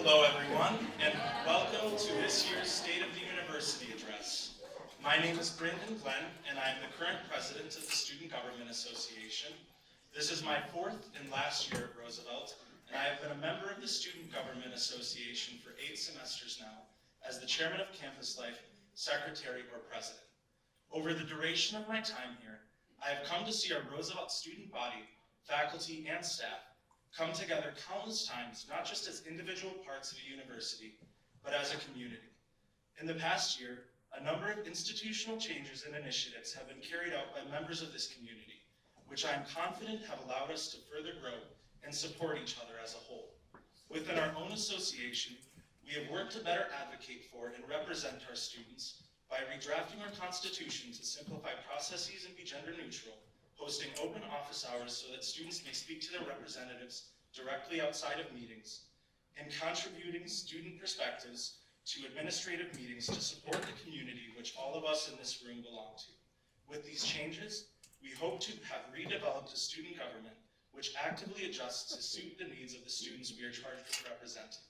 Hello everyone, and welcome to this year's State of the University Address. My name is Brandon Glenn, and I am the current president of the Student Government Association. This is my fourth and last year at Roosevelt, and I have been a member of the Student Government Association for 8 semesters now, as the chairman of Campus Life, secretary, or president. Over the duration of my time here, I have come to see our Roosevelt student body, faculty, and staff come together countless times, not just as individual parts of a university, but as a community. In the past year, a number of institutional changes and initiatives have been carried out by members of this community, which I am confident have allowed us to further grow and support each other as a whole. Within our own association, we have worked to better advocate for and represent our students by redrafting our constitution to simplify processes and be gender neutral, hosting open office hours so that students may speak to their representatives directly outside of meetings, and contributing student perspectives to administrative meetings to support the community which all of us in this room belong to. With these changes, we hope to have redeveloped a student government which actively adjusts to suit the needs of the students we are charged with representing,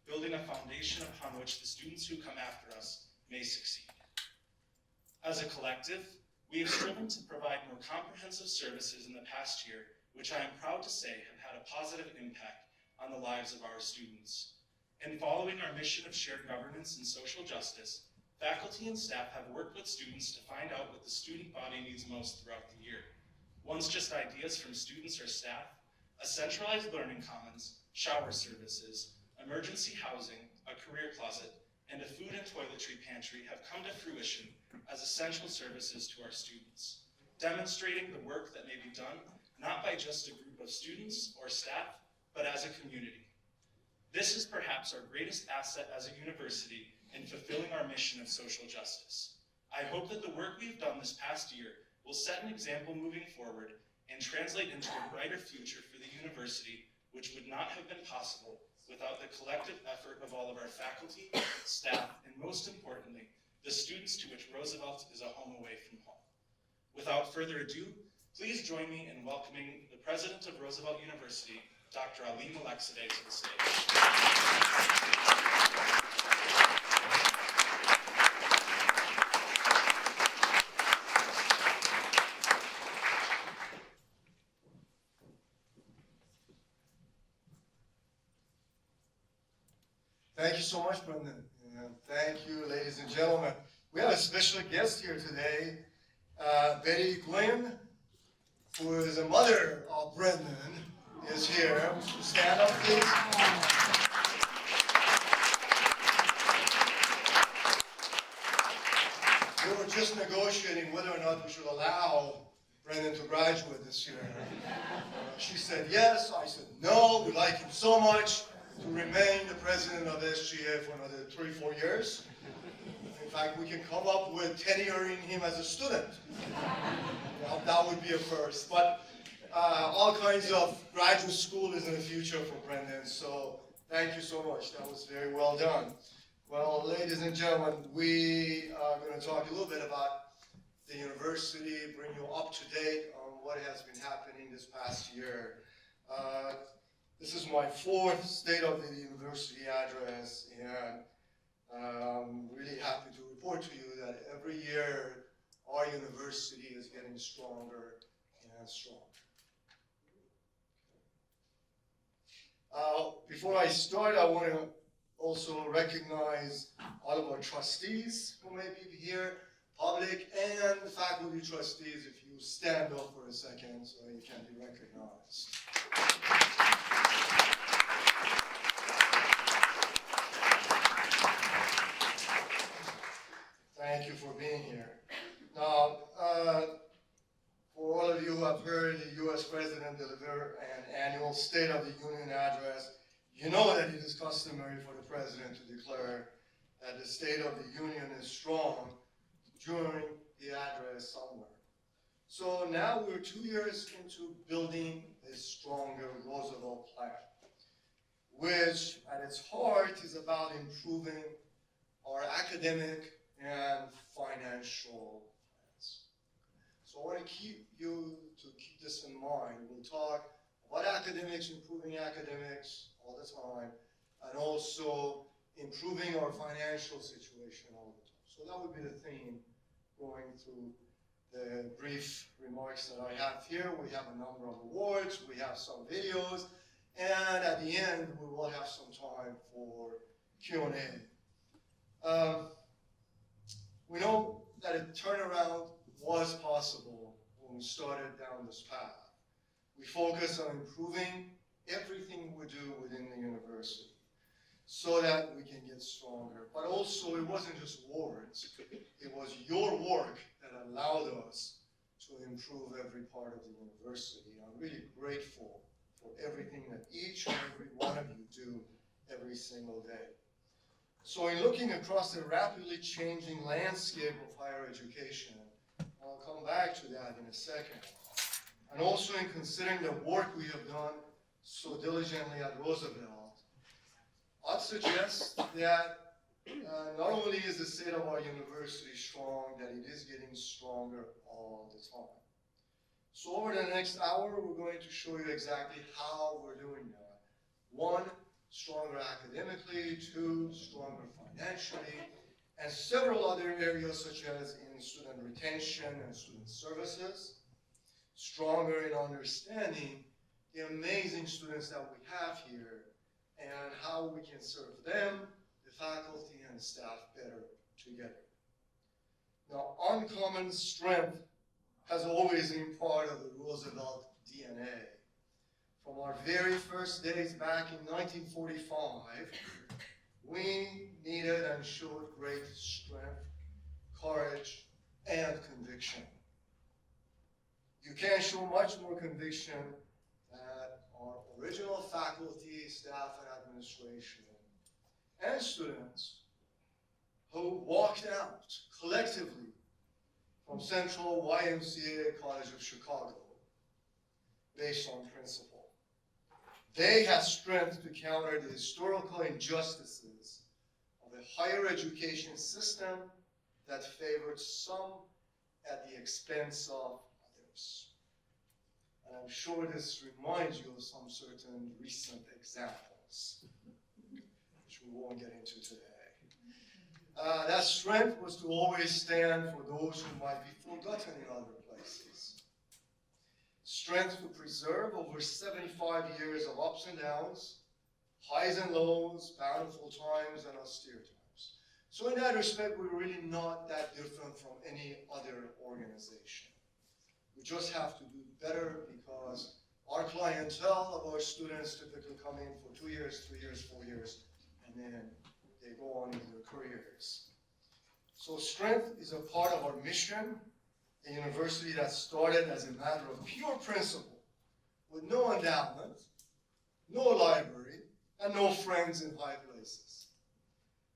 building a foundation upon which the students who come after us may succeed. As a collective, we have striven to provide more comprehensive services in the past year, which I am proud to say have had a positive impact on the lives of our students. In following our mission of shared governance and social justice, faculty and staff have worked with students to find out what the student body needs most throughout the year. Once just ideas from students or staff, a centralized learning commons, shower services, emergency housing, a career closet, and a food and toiletry pantry have come to fruition as essential services to our students, demonstrating the work that may be done not by just a group of students or staff, but as a community. This is perhaps our greatest asset as a university in fulfilling our mission of social justice. I hope that the work we've done this past year will set an example moving forward and translate into a brighter future for the university, which would not have been possible without the collective effort of all of our faculty, staff, and most importantly, the students to which Roosevelt is a home away from home. Without further ado, please join me in welcoming the president of Roosevelt University, Dr. Ali Malekzadeh, to the stage. Thank you so much, Brendan. Thank you, ladies and gentlemen. We have a special guest here today, Betty Glenn, who is the mother of Brendan, is here. Stand up, please. We were just negotiating whether or not we should allow Brendan to graduate this year. She said yes, I said no, we like him so much to remain the president of SGA for another 3-4 years. In fact, we can come up with tenuring him as a student. Well, that would be a first. But all kinds of graduate school is in the future for Brendan, so thank you so much. That was very well done. Well, ladies and gentlemen, we are going to talk a little bit about the university, bring you up to date on what has been happening this past year. This is my 4th State of the University address, and I'm really happy to report to you that every year our university is getting stronger and stronger. Before I start, I want to also recognize all of our trustees who may be here, public and faculty trustees, if you stand up for a second so you can be recognized. Thank you for being here. Now, for all of you who have heard the U.S. President deliver an annual State of the Union address, you know that it is customary for the President to declare that the State of the Union is strong during the address somewhere. So now we're 2 years into building a stronger Roosevelt plan, which at its heart is about improving our academic and financial plans. So I want to keep this in mind. We'll talk about academics, improving academics all the time, and also improving our financial situation all the time. So that would be the theme going through the brief remarks that I have here. We have a number of awards, we have some videos, and at the end, we will have some time for Q&A. We know that a turnaround was possible when we started down this path. We focus on improving everything we do within the university so that we can get stronger. But also, it wasn't just words. It was your work that allowed us to improve every part of the university. I'm really grateful for everything that each and every one of you do every single day. So in looking across the rapidly changing landscape of higher education, I'll come back to that in a second, and also in considering the work we have done so diligently at Roosevelt, I'd suggest that not only is the state of our university strong, that it is getting stronger all the time. So over the next hour, we're going to show you exactly how we're doing that. One, stronger academically, two, stronger financially, and several other areas such as in student retention and student services, stronger in understanding the amazing students that we have here and how we can serve them, the faculty and staff better together. Now, uncommon strength has always been part of the Roosevelt DNA. From our very first days back in 1945, we needed and showed great strength, courage, and conviction. You can't show much more conviction than our original faculty, staff, and administration, and students who walked out collectively from Central YMCA College of Chicago based on principle. They had strength to counter the historical injustices of a higher education system that favored some at the expense of others. And I'm sure this reminds you of some certain recent examples, which we won't get into today. That strength was to always stand for those who might be forgotten in other places. Strength to preserve over 75 years of ups and downs, highs and lows, bountiful times and austere times. So in that respect, we're really not that different from any other organization. We just have to do better because our clientele of our students typically come in for 2 years, 3 years, 4 years, and then they go on with their careers. So strength is a part of our mission, a university that started as a matter of pure principle, with no endowment, no library, and no friends in high places.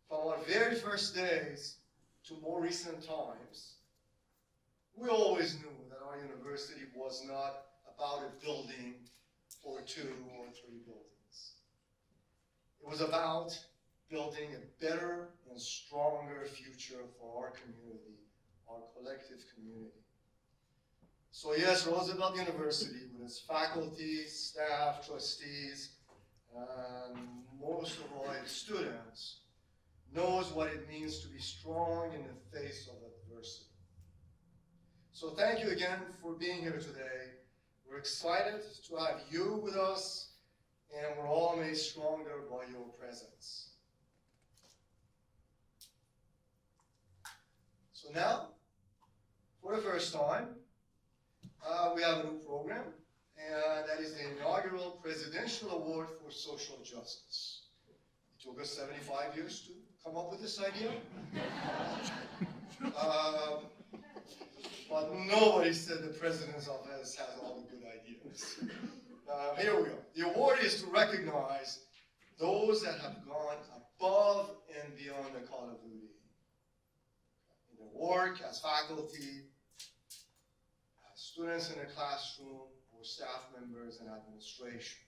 From our very first days to more recent times, we always knew that our university was not about a building or 2 or 3 buildings. It was about building a better and stronger future for our community, our collective community. So yes, Roosevelt University, with its faculty, staff, trustees, and most of all its students, knows what it means to be strong in the face of adversity. So thank you again for being here today. We're excited to have you with us, and we're all made stronger by your presence. So now, for the first time, we have a new program, and that is the inaugural Presidential Award for Social Justice. It took us 75 years to come up with this idea. But nobody said the President's office has all the good ideas. Here we are. The award is to recognize those that have gone above and beyond the call of duty in their work as faculty, as students in a classroom, or staff members and administration.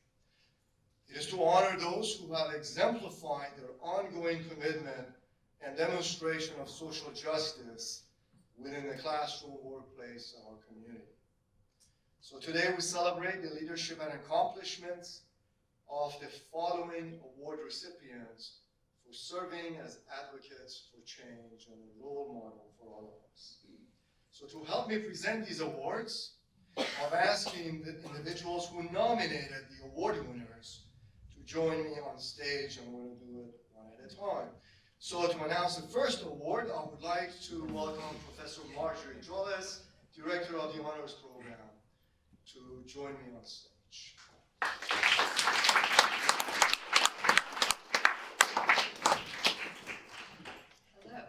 It is to honor those who have exemplified their ongoing commitment and demonstration of social justice within the classroom, workplace, and our community. So today we celebrate the leadership and accomplishments of the following award recipients students for serving as advocates for change and a role model for all of us. So to help me present these awards, I'm asking the individuals who nominated the award winners to join me on stage, and we're going to do it one at a time. So to announce the first award, I would like to welcome Professor Marjorie Jolles, Director of the Honors Program, to join me on stage. Hello.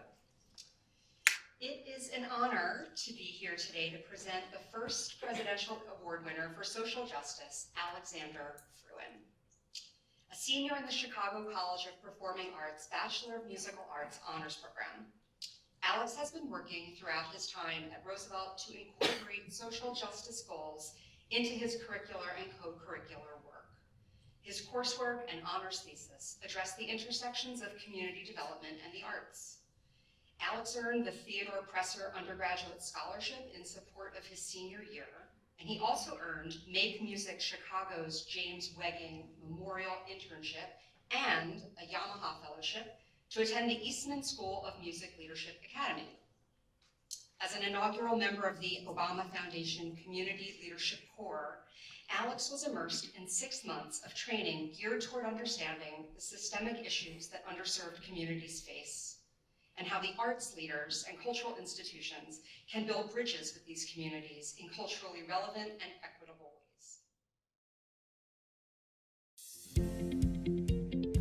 It is an honor to be here today to present the first Presidential Award winner for social justice, Alexander Fruin. A senior in the Chicago College of Performing Arts Bachelor of Musical Arts Honors Program. Alex has been working throughout his time at Roosevelt to incorporate social justice goals into his curricular and co-curricular work. His coursework and honors thesis address the intersections of community development and the arts. Alex earned the Theodore Presser Undergraduate Scholarship in support of his senior year, and he also earned Make Music Chicago's James Wegging Memorial Internship and a Yamaha Fellowship to attend the Eastman School of Music Leadership Academy. As an inaugural member of the Obama Foundation Community Leadership Corps, Alex was immersed in 6 months of training geared toward understanding the systemic issues that underserved communities face, and how the arts leaders and cultural institutions can build bridges with these communities in culturally relevant and equitable ways.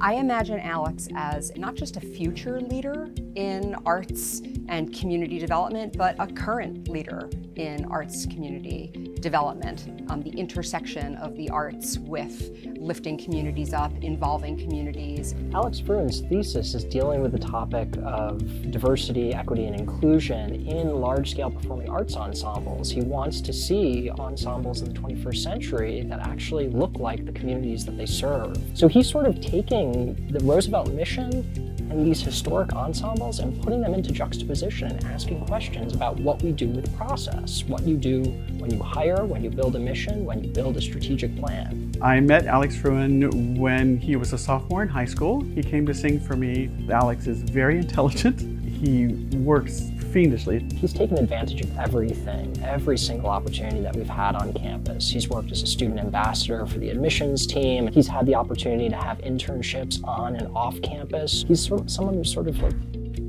I imagine Alex as not just a future leader in arts and community development, but a current leader in arts community development. The intersection of the arts with lifting communities up, involving communities. Alex Fruin's thesis is dealing with the topic of diversity, equity, and inclusion in large-scale performing arts ensembles. He wants to see ensembles in the 21st century that actually look like the communities that they serve. So he's sort of taking the Roosevelt mission and these historic ensembles and putting them into juxtaposition and asking questions about what we do with the process, what you do when you hire, when you build a mission, when you build a strategic plan. I met Alex Fruin when he was a sophomore in high school. He came to sing for me. Alex is very intelligent. He works fiendishly. He's taken advantage of everything, every single opportunity that we've had on campus. He's worked as a student ambassador for the admissions team. He's had the opportunity to have internships on and off campus. He's someone who's sort of like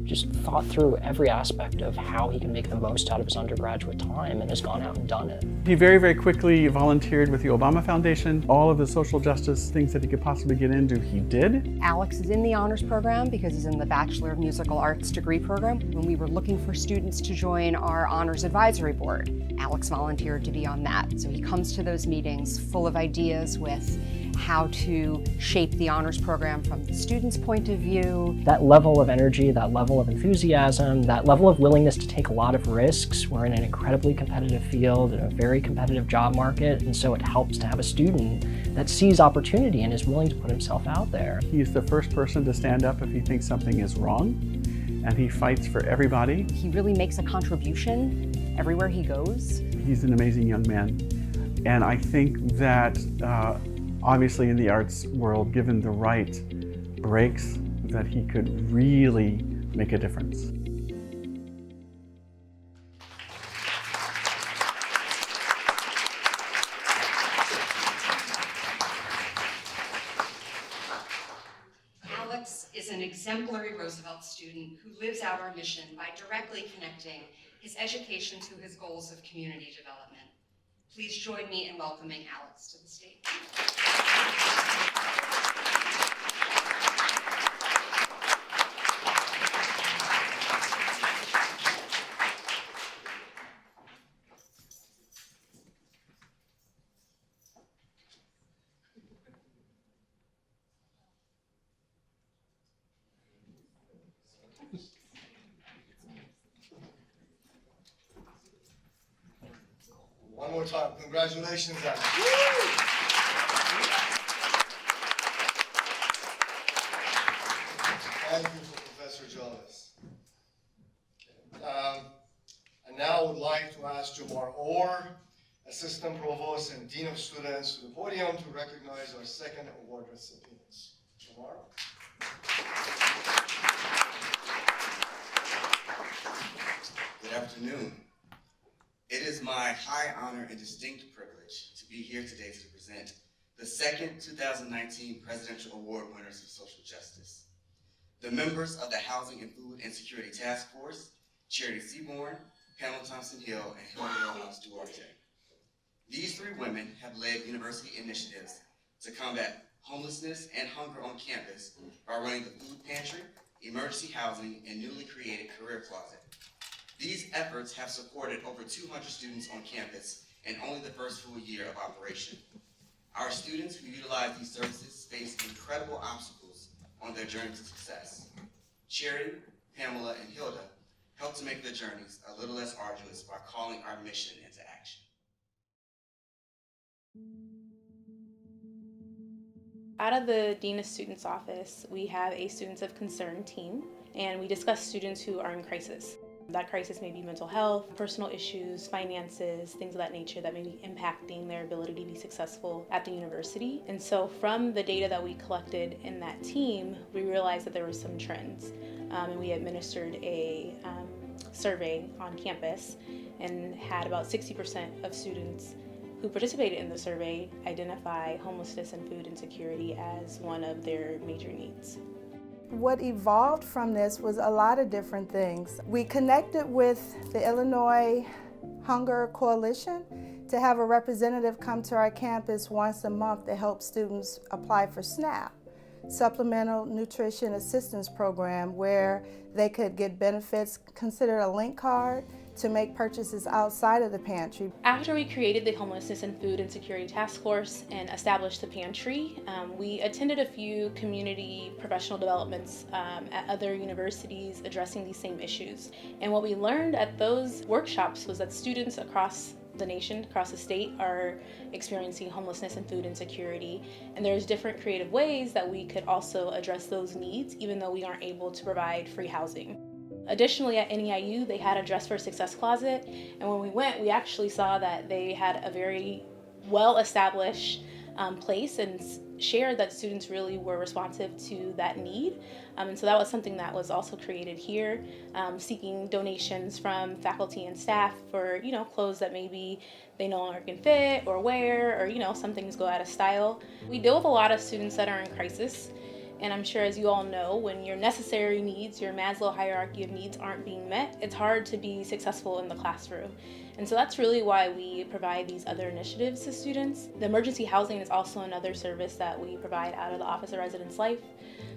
just thought through every aspect of how he can make the most out of his undergraduate time and has gone out and done it. He very, very quickly volunteered with the Obama Foundation. All of the social justice things that he could possibly get into, he did. Alex is in the honors program because he's in the Bachelor of Musical Arts degree program. When we were looking for students to join our honors advisory board, Alex volunteered to be on that. So he comes to those meetings full of ideas with how to shape the honors program from the student's point of view. That level of energy, that level of enthusiasm, that level of willingness to take a lot of risks. We're in an incredibly competitive field and a very competitive job market, and so it helps to have a student that sees opportunity and is willing to put himself out there. He's the first person to stand up if he thinks something is wrong, and he fights for everybody. He really makes a contribution everywhere he goes. He's an amazing young man, and I think that obviously in the arts world, given the right breaks, that he could really make a difference. Alex is an exemplary Roosevelt student who lives out our mission by directly connecting his education to his goals of community development. Please join me in welcoming Alex to the stage. One more time, congratulations, Alex. Thank you for Professor Jolles. And now I would like to ask Jamar Orr, Assistant Provost and Dean of Students, to the podium to recognize our second award recipients. Jamar? afternoon. It is my high honor and distinct privilege to be here today to present the second 2019 Presidential Award winners of social justice. The members of the Housing and Food Insecurity Task Force, Charity Seaborn, Pamela Thompson-Hill, and Hilda Rojas Duarte. These three women have led university initiatives to combat homelessness and hunger on campus by running the food pantry, emergency housing, and newly created Career Closet. These efforts have supported over 200 students on campus in only the first full year of operation. Our students who utilize these services face incredible obstacles on their journey to success. Charity, Pamela, and Hilda help to make their journeys a little less arduous by calling our mission into action. Out of the Dean of Students office, we have a Students of Concern team, and we discuss students who are in crisis. That crisis may be mental health, personal issues, finances, things of that nature that may be impacting their ability to be successful at the university. And so from the data that we collected in that team, we realized that there were some trends. And we administered a survey on campus and had about 60% of students who participated in the survey identify homelessness and food insecurity as one of their major needs. What evolved from this was a lot of different things. We connected with the Illinois Hunger Coalition to have a representative come to our campus once a month to help students apply for SNAP, Supplemental Nutrition Assistance Program, where they could get benefits, considered a link card, to make purchases outside of the pantry. After we created the Homelessness and Food Insecurity Task Force and established the pantry, we attended a few community professional developments at other universities addressing these same issues. And what we learned at those workshops was that students across the nation, across the state, are experiencing homelessness and food insecurity. And there's different creative ways that we could also address those needs, even though we aren't able to provide free housing. Additionally, at NEIU, they had a Dress for Success closet, and when we went, we actually saw that they had a very well-established place and shared that students really were responsive to that need. And so that was something that was also created here, seeking donations from faculty and staff for, clothes that maybe they no longer can fit or wear, or, some things go out of style. We deal with a lot of students that are in crisis. And I'm sure, as you all know, when your necessary needs, your Maslow hierarchy of needs, aren't being met, it's hard to be successful in the classroom. And so that's really why we provide these other initiatives to students. The emergency housing is also another service that we provide out of the Office of Residence Life.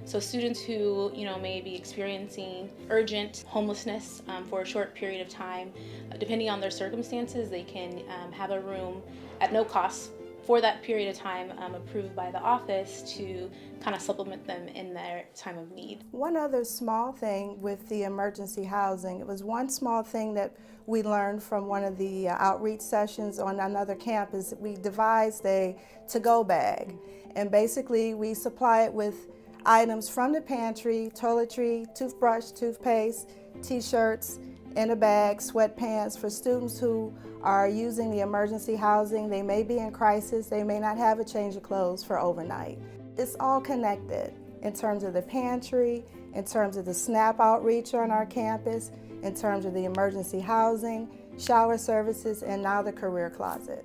So students who, may be experiencing urgent homelessness for a short period of time, depending on their circumstances, they can have a room at no cost for that period of time approved by the office to kind of supplement them in their time of need. One other small thing with the emergency housing, it was one small thing that we learned from one of the outreach sessions on another campus. We devised a to-go bag, and basically we supply it with items from the pantry, toiletry, toothbrush, toothpaste, t-shirts, in a bag, sweatpants for students who are using the emergency housing. They may be in crisis, they may not have a change of clothes for overnight. It's all connected in terms of the pantry, in terms of the SNAP outreach on our campus, in terms of the emergency housing, shower services, and now the Career Closet.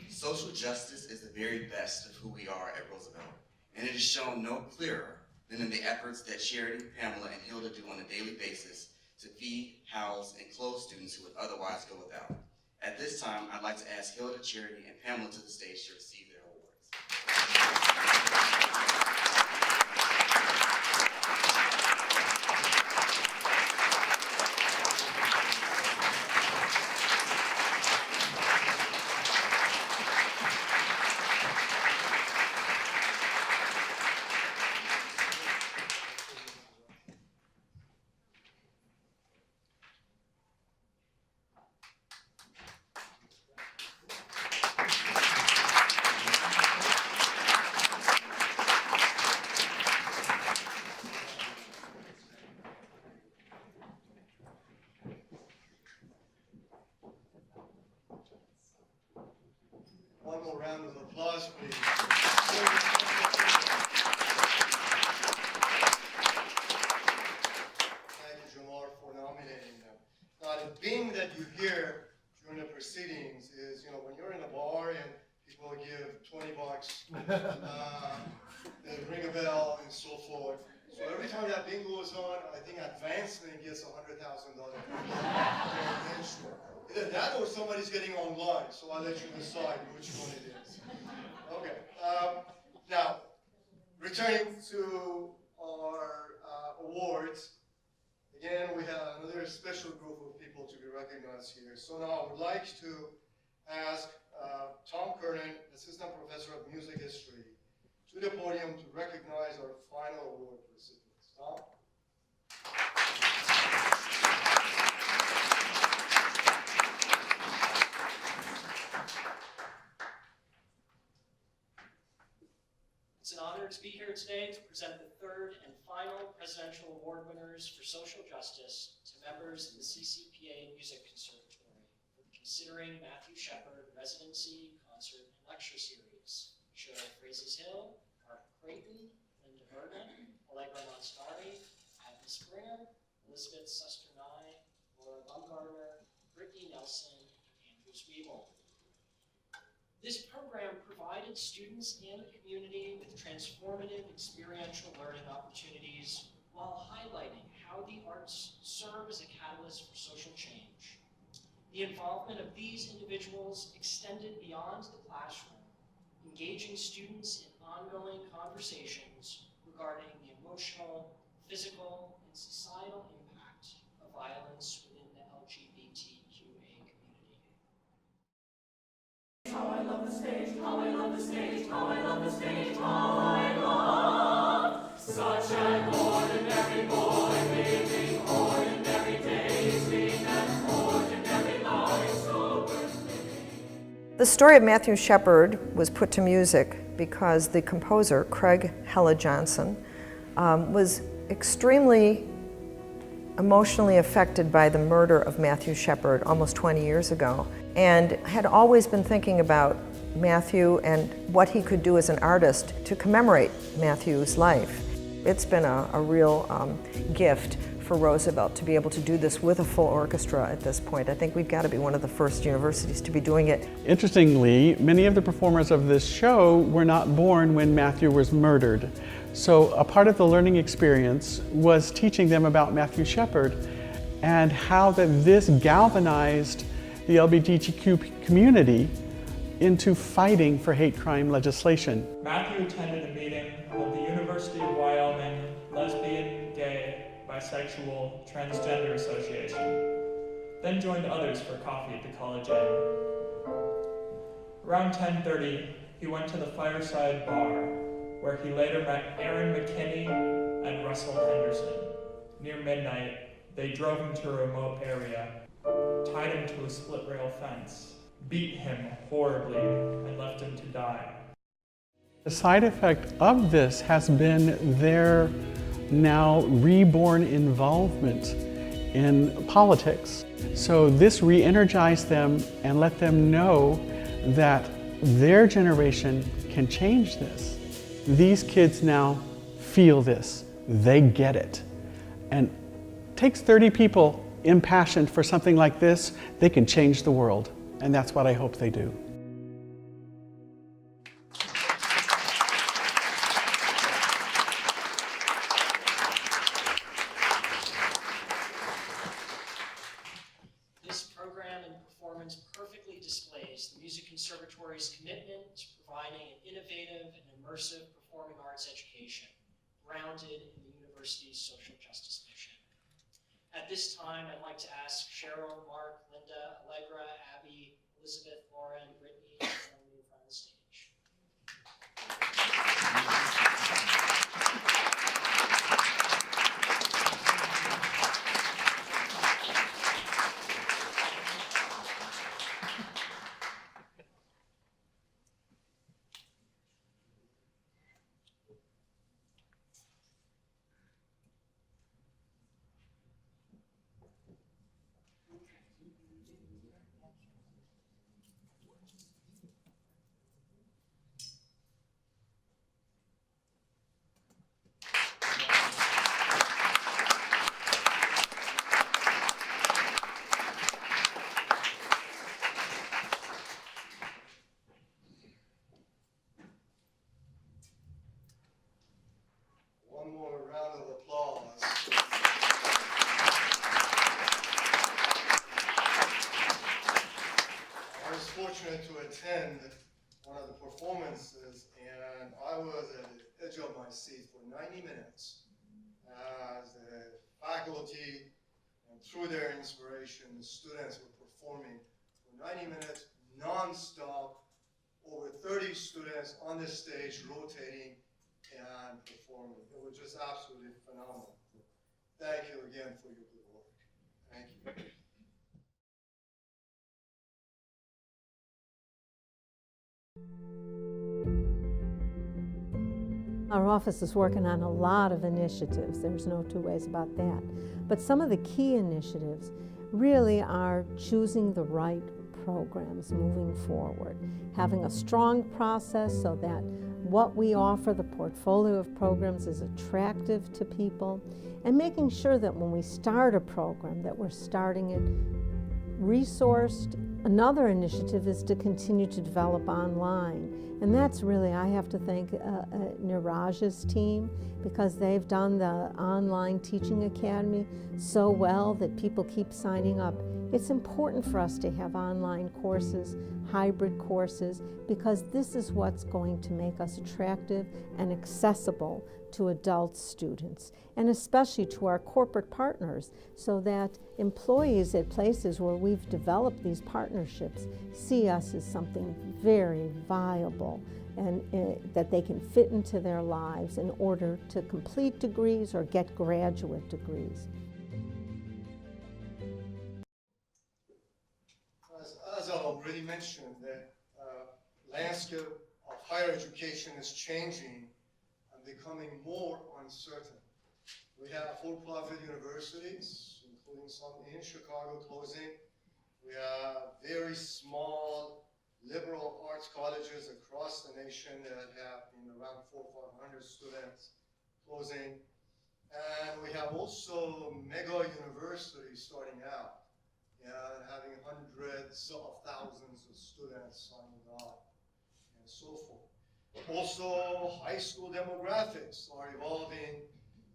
Social justice is the very best of who we are at Roosevelt, and it is shown no clearer than in the efforts that Charity, Pamela, and Hilda do on a daily basis to feed, house, and clothe students who would otherwise go without. At this time, I'd like to ask Hilda, Charity, and Pamela to the stage to receive their awards. more round of applause, please. Thank you, Jamar, for nominating them. Now, the thing that you hear during the proceedings is, when you're in a bar and people give $20, they ring a bell and so forth. So every time that bingo goes on, I think Advancement gets $100,000. Either that or somebody's getting online, so I'll let you decide which one it is. Okay. Now, returning to our awards, again, we have another special group of people to be recognized here. So now I would like to ask Tom Kernan, Assistant Professor of Music History, to the podium to recognize our final award recipients. Tom? It's an honor to be here today to present the third and final Presidential Award winners for social justice to members of the CCPA Music Conservatory for the Considering Matthew Shepard Residency, Concert, and Lecture Series. Cheryl Frazes Hill, Mark Creighton, Linda Vernon, Allegra Monstari, Patty Springer, Elizabeth Susternai, Laura Baumgartner, Brittany Nelson, and Andrew Zwiebel. This program provided students and the community with transformative experiential learning opportunities while highlighting how the arts serve as a catalyst for social change. The involvement of these individuals extended beyond the classroom, engaging students in ongoing conversations regarding the emotional, physical, and societal impact of violence within the LGBTQA community. How I love the stage, how I love the stage, how I love the stage, how I love such an ordinary boy living ordinary days, leading an ordinary life so worth. The story of Matthew Shepard was put to music because the composer, Craig Hella Johnson, was extremely emotionally affected by the murder of Matthew Shepard almost 20 years ago, and had always been thinking about Matthew and what he could do as an artist to commemorate Matthew's life. It's been a real gift for Roosevelt to be able to do this with a full orchestra at this point. I think we've got to be one of the first universities to be doing it. Interestingly, many of the performers of this show were not born when Matthew was murdered. So a part of the learning experience was teaching them about Matthew Shepard and how that this galvanized the LGBTQ community into fighting for hate crime legislation. Matthew attended a meeting of the University of Wyoming Lesbian, Gay, Bisexual, Transgender Association, then joined others for coffee at the College Inn. Around 10:30, he went to the Fireside Bar, where he later met Aaron McKinney and Russell Henderson. Near midnight, they drove him to a remote area, tied him to a split-rail fence, beat him horribly, and left him to die. The side effect of this has been their now reborn involvement in politics. So this re-energized them and let them know that their generation can change this. These kids now feel this, they get it. And it takes 30 people impassioned for something like this, they can change the world. And that's what I hope they do. This program and performance perfectly displays the Music Conservatory's commitment to providing an innovative and immersive performing arts education, grounded in the university's social justice mission. At this time, I'd like to ask Cheryl, Mark, Linda, Allegra, Abby, Elizabeth, Laura, and Brittany to join me in front of the stage. attend one of the performances, and I was at the edge of my seat for 90 minutes as the faculty, and through their inspiration, the students were performing for 90 minutes non-stop, over 30 students on the stage rotating and performing. It was just absolutely phenomenal. Thank you again for your good work. Thank you. Our office is working on a lot of initiatives, there's no two ways about that. But some of the key initiatives really are choosing the right programs moving forward, having a strong process so that what we offer, the portfolio of programs, is attractive to people, and making sure that when we start a program that we're starting it resourced. Another initiative is to continue to develop online, and that's really, I have to thank Niraj's team, because they've done the online teaching academy so well that people keep signing up. It's important for us to have online courses, hybrid courses, because this is what's going to make us attractive and accessible to adult students, and especially to our corporate partners, so that employees at places where we've developed these partnerships see us as something very viable and that they can fit into their lives in order to complete degrees or get graduate degrees. As I already mentioned, the landscape of higher education is changing and becoming more uncertain. We have for-profit universities, including some in Chicago, closing. We have very small liberal arts colleges across the nation that have around 400 or 500 students closing. And we have also mega universities starting out and having hundreds of thousands of students signing up and so forth. Also, high school demographics are evolving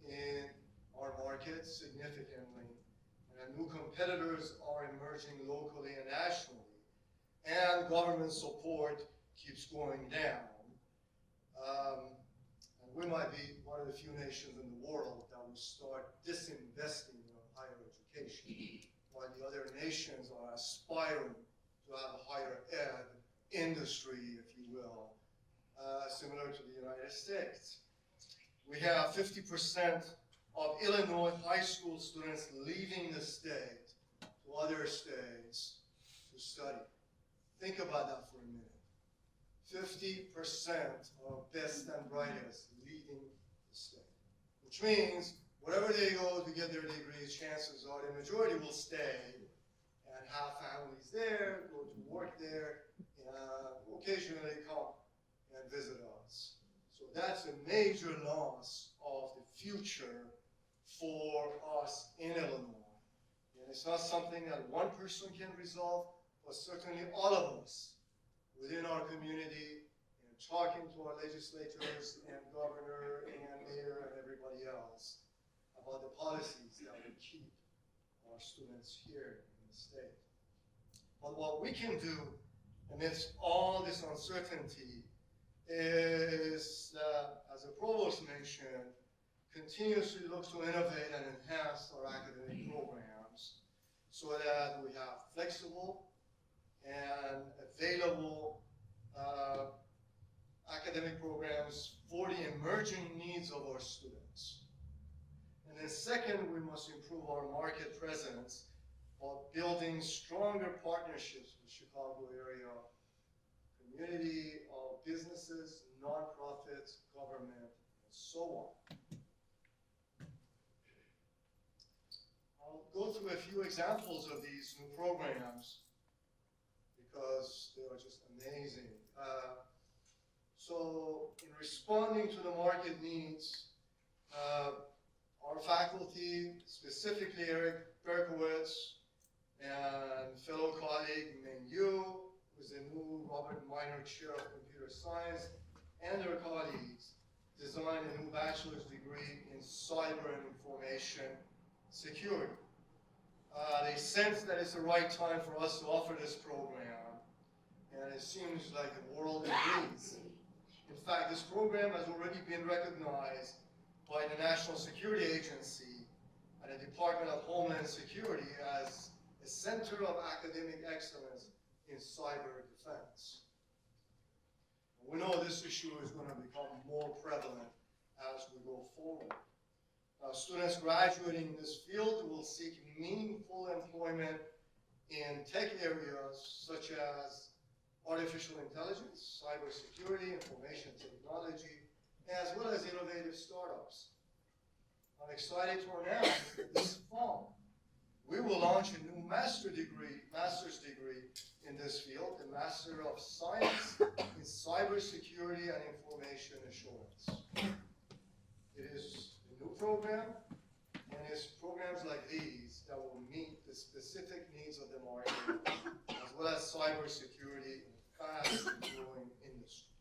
in our market significantly, and new competitors are emerging locally and nationally, and government support keeps going down. And we might be one of the few nations in the world that will start disinvesting in higher education, while the other nations are aspiring to have a higher ed industry, if you will, similar to the United States. We have 50% of Illinois high school students leaving the state to other states to study. Think about that for a minute. 50% of best and brightest leaving the state, which means wherever they go to get their degrees, chances are the majority will stay and have families there, go to work there, and occasionally come and visit us. So that's a major loss of the future for us in Illinois. And it's not something that one person can resolve, but certainly all of us within our community, and talking to our legislators and governor and mayor and everybody else about the policies that will keep our students here in the state. But what we can do amidst all this uncertainty is, as the provost mentioned, continuously look to innovate and enhance our academic programs so that we have flexible and available academic programs for the emerging needs of our students. And then second, we must improve our market presence while building stronger partnerships with Chicago area community of businesses, nonprofits, government, and so on. I'll go through a few examples of these new programs because they are just amazing. So in responding to the market needs, our faculty, specifically Eric Berkowitz and fellow colleague Ming Yu, who's a new Robert Minor Chair of Computer Science, and their colleagues designed a new bachelor's degree in cyber and information security. They sense that it's the right time for us to offer this program, and it seems like the world agrees. In fact, this program has already been recognized by the National Security Agency and the Department of Homeland Security as a center of academic excellence in cyber defense. We know this issue is going to become more prevalent as we go forward. Students graduating in this field will seek meaningful employment in tech areas such as artificial intelligence, cybersecurity, information technology, as well as innovative startups. I'm excited to announce that this fall, we will launch a new master's degree in this field, the Master of Science in Cybersecurity and Information Assurance. It is a new program, and it's programs like these that will meet the specific needs of the market, as well as cybersecurity in a fast-growing industry.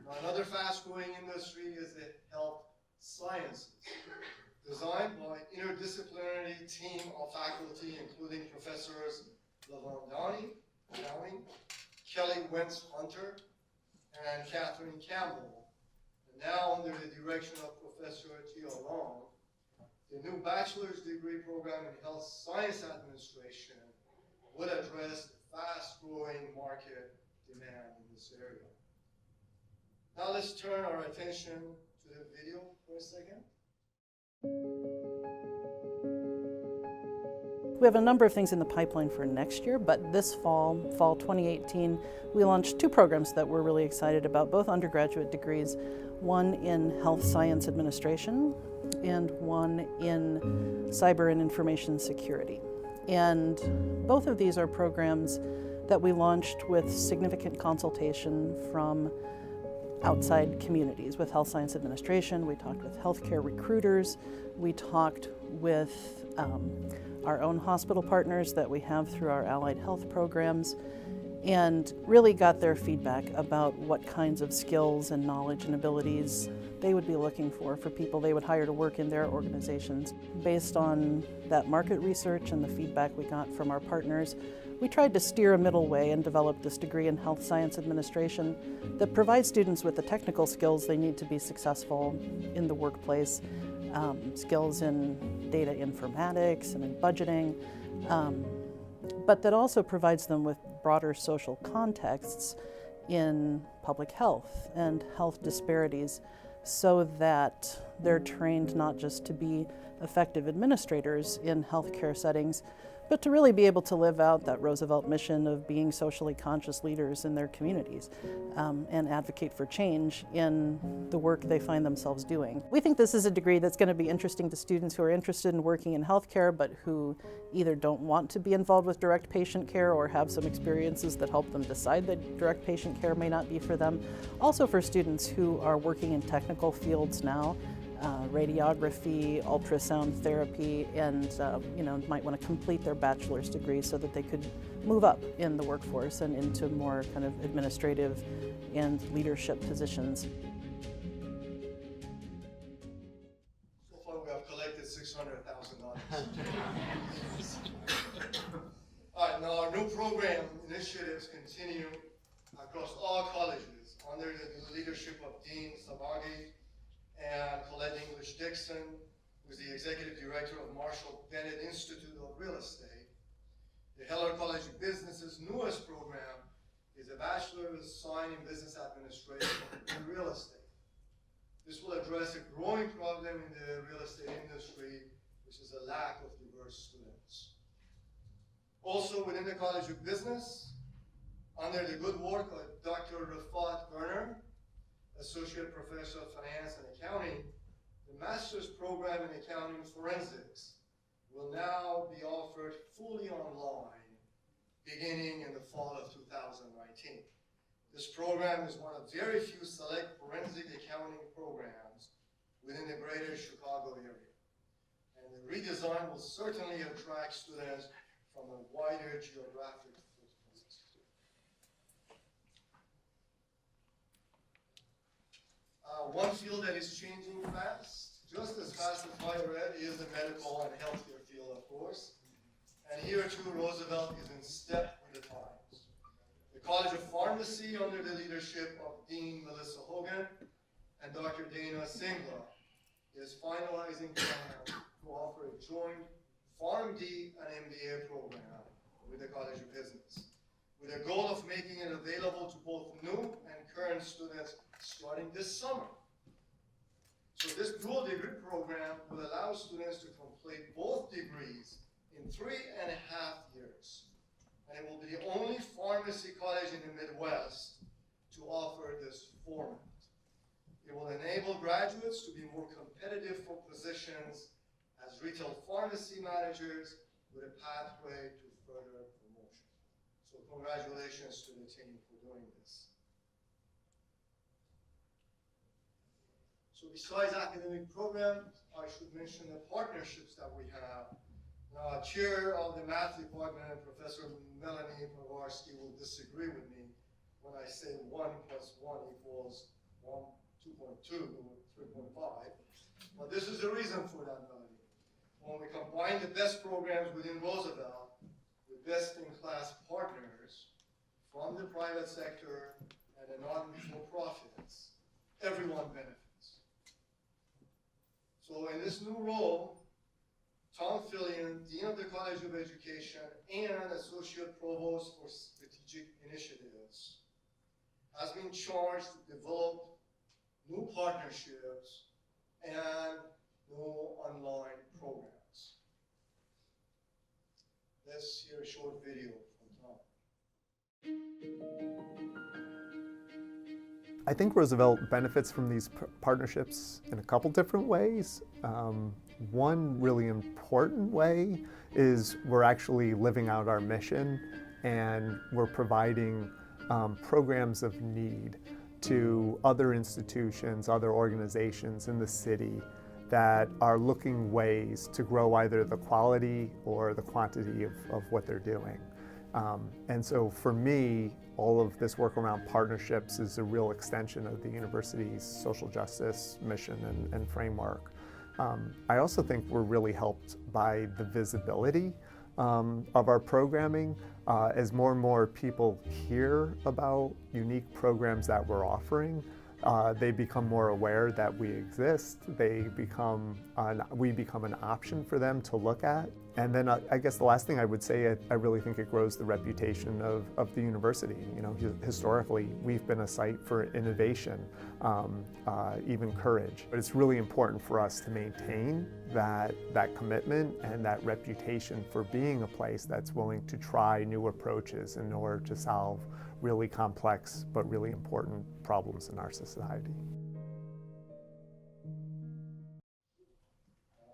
Now, another fast-growing industry is the health sciences. Designed by interdisciplinary team of faculty, including Professors Lavon Downey, Kelly Wentz-Hunter, and Catherine Campbell. And now under the direction of Professor Tia Long, the new bachelor's degree program in health science administration will address the fast-growing market demand in this area. Now let's turn our attention to the video for a second. We have a number of things in the pipeline for next year, but this fall 2018, we launched two programs that we're really excited about, both undergraduate degrees, one in health science administration and one in cyber and information security. And both of these are programs that we launched with significant consultation from outside communities. With health science administration, we talked with healthcare recruiters, we talked with our own hospital partners that we have through our allied health programs, and really got their feedback about what kinds of skills and knowledge and abilities they would be looking for people they would hire to work in their organizations. Based on that market research and the feedback we got from our partners, we tried to steer a middle way and develop this degree in health science administration that provides students with the technical skills they need to be successful in the workplace, skills in data informatics and in budgeting, but that also provides them with broader social contexts in public health and health disparities, so that they're trained not just to be effective administrators in healthcare settings, but to really be able to live out that Roosevelt mission of being socially conscious leaders in their communities and advocate for change in the work they find themselves doing. We think this is a degree that's going to be interesting to students who are interested in working in healthcare, but who either don't want to be involved with direct patient care or have some experiences that help them decide that direct patient care may not be for them. Also for students who are working in technical fields now, radiography, ultrasound therapy, and might want to complete their bachelor's degree so that they could move up in the workforce and into more kind of administrative and leadership positions. So far we have collected $600,000. All right, now our new program initiatives continue across all colleges under the leadership of Dean Sabagi and Colette English Dixon, who's the Executive Director of Marshall Bennett Institute of Real Estate. The Heller College of Business's newest program is a Bachelor's Sign in Business Administration in Real Estate. This will address a growing problem in the real estate industry, which is a lack of diverse students. Also within the College of Business, under the good work of Dr. Rafat Werner, Associate Professor of Finance and Accounting, the Master's Program in Accounting Forensics will now be offered fully online beginning in the fall of 2019. This program is one of very few select forensic accounting programs within the greater Chicago area. And the redesign will certainly attract students from a wider geographic footprint. One field that is changing fast, just as fast as higher ed, is the medical and healthcare field, of course. And here too, Roosevelt is in step with the times. The College of Pharmacy, under the leadership of Dean Melissa Hogan and Dr. Dana Singla, is finalizing plans to offer a joint PharmD and MBA program with the College of Business, with a goal of making it available to both new and current students starting this summer. So this dual degree program will allow students to complete both degrees in 3.5 years. And it will be the only pharmacy college in the Midwest to offer this format. It will enable graduates to be more competitive for positions as retail pharmacy managers with a pathway to further promotion. So congratulations to the team for doing this. So besides academic programs, I should mention the partnerships that we have. Chair of the math department, Professor Melanie Powarsky, will disagree with me when I say 1 + 1 = 2.2 or 3.5. But this is the reason for that, Melanie. When we combine the best programs within Roosevelt with best-in-class partners from the private sector and the non-for-profits, everyone benefits. So in this new role, Tom Fillion, Dean of the College of Education and Associate Provost for Strategic Initiatives, has been charged to develop new partnerships and new online programs. Let's hear a short video from Tom. I think Roosevelt benefits from these partnerships in a couple different ways. One really important way is we're actually living out our mission, and we're providing programs of need to other institutions, other organizations in the city that are looking ways to grow either the quality or the quantity of what they're doing. And so for me, all of this work around partnerships is a real extension of the university's social justice mission and framework. I also think we're really helped by the visibility of our programming. As more and more people hear about unique programs that we're offering, they become more aware that we exist. We become an option for them to look at. And then I guess the last thing I would say, I really think it grows the reputation of the university. You know, historically, we've been a site for innovation, even courage. But it's really important for us to maintain that commitment and that reputation for being a place that's willing to try new approaches in order to solve really complex but really important problems in our society.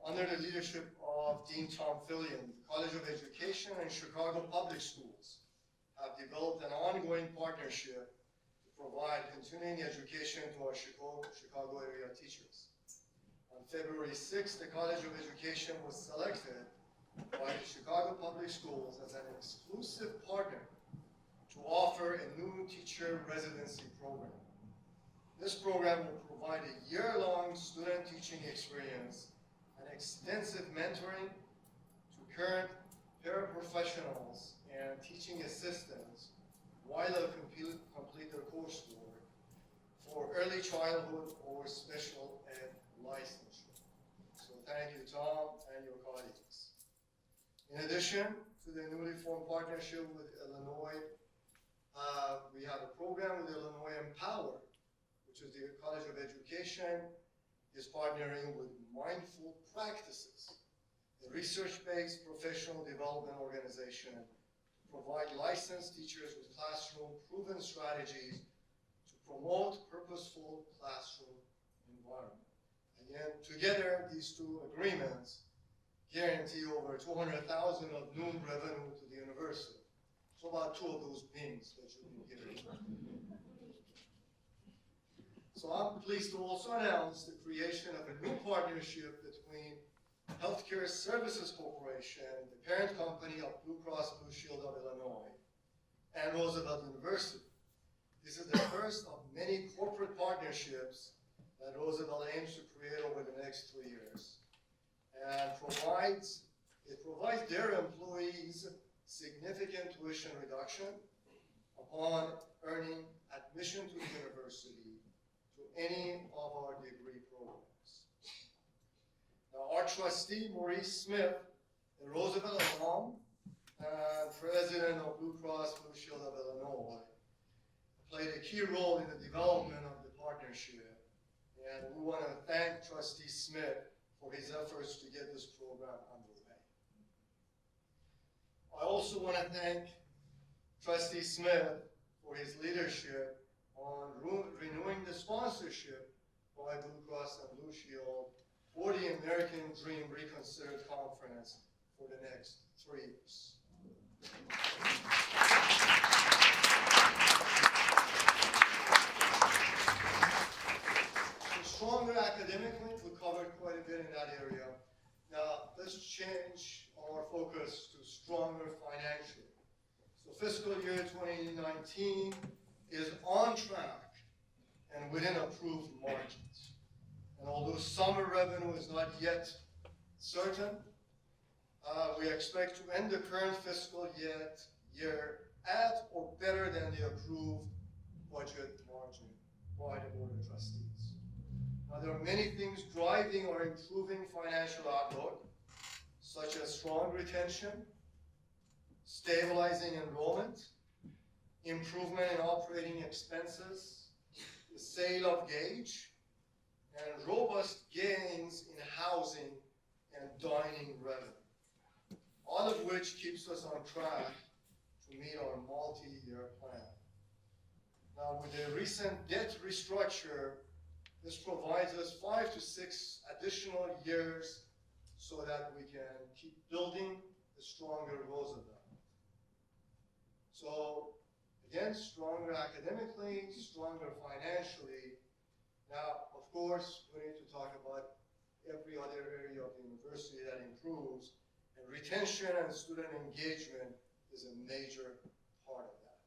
Under the leadership of Dean Tom Fillion, the College of Education and Chicago Public Schools have developed an ongoing partnership to provide continuing education to our Chicago area teachers. On February 6th, the College of Education was selected by the Chicago Public Schools as an exclusive partner to offer a new teacher residency program. This program will provide a year-long student teaching experience and extensive mentoring to current paraprofessionals and teaching assistants while they complete their coursework for early childhood or special ed licensure. So thank you, Tom, and your colleagues. In addition to the newly formed partnership with Illinois, we have a program with Illinois Empower, which is the College of Education is partnering with Mindful Practices, a research-based professional development organization to provide licensed teachers with classroom-proven strategies to promote purposeful classroom environment. Again, together, these two agreements guarantee over $200,000 of new revenue to the university. So about 2 of those pings that you've been hearing. So I'm pleased to also announce the creation of a new partnership between Healthcare Services Corporation, the parent company of Blue Cross Blue Shield of Illinois, and Roosevelt University. This is the first of many corporate partnerships that Roosevelt aims to create over the next 3 years, and provides a It provides their employees significant tuition reduction upon earning admission to the university to any of our degree programs. Now, our trustee, Maurice Smith, a Roosevelt alum and president of Blue Cross Blue Shield of Illinois, played a key role in the development of the partnership, and we want to thank Trustee Smith for his efforts to get this program underway. I also want to thank Trustee Smith for his leadership on renewing the sponsorship by Blue Cross and Blue Shield for the American Dream Reconsidered Conference for the next 3 years. So stronger academically, we covered quite a bit in that area. Now, let's change our focus to stronger financially. So fiscal year 2019 is on track and within approved margins. And although summer revenue is not yet certain, we expect to end the current fiscal year at or better than the approved budget margin by the Board of Trustees. Now, there are many things driving or improving financial outlook, such as strong retention, stabilizing enrollment, improvement in operating expenses, the sale of Gage, and robust gains in housing and dining revenue, all of which keeps us on track to meet our multi-year plan. Now, with the recent debt restructure, this provides us 5 to 6 additional years so that we can keep building a stronger Roosevelt. So, again, stronger academically, stronger financially. Now, of course, we need to talk about every other area of the university that improves, and retention and student engagement is a major part of that.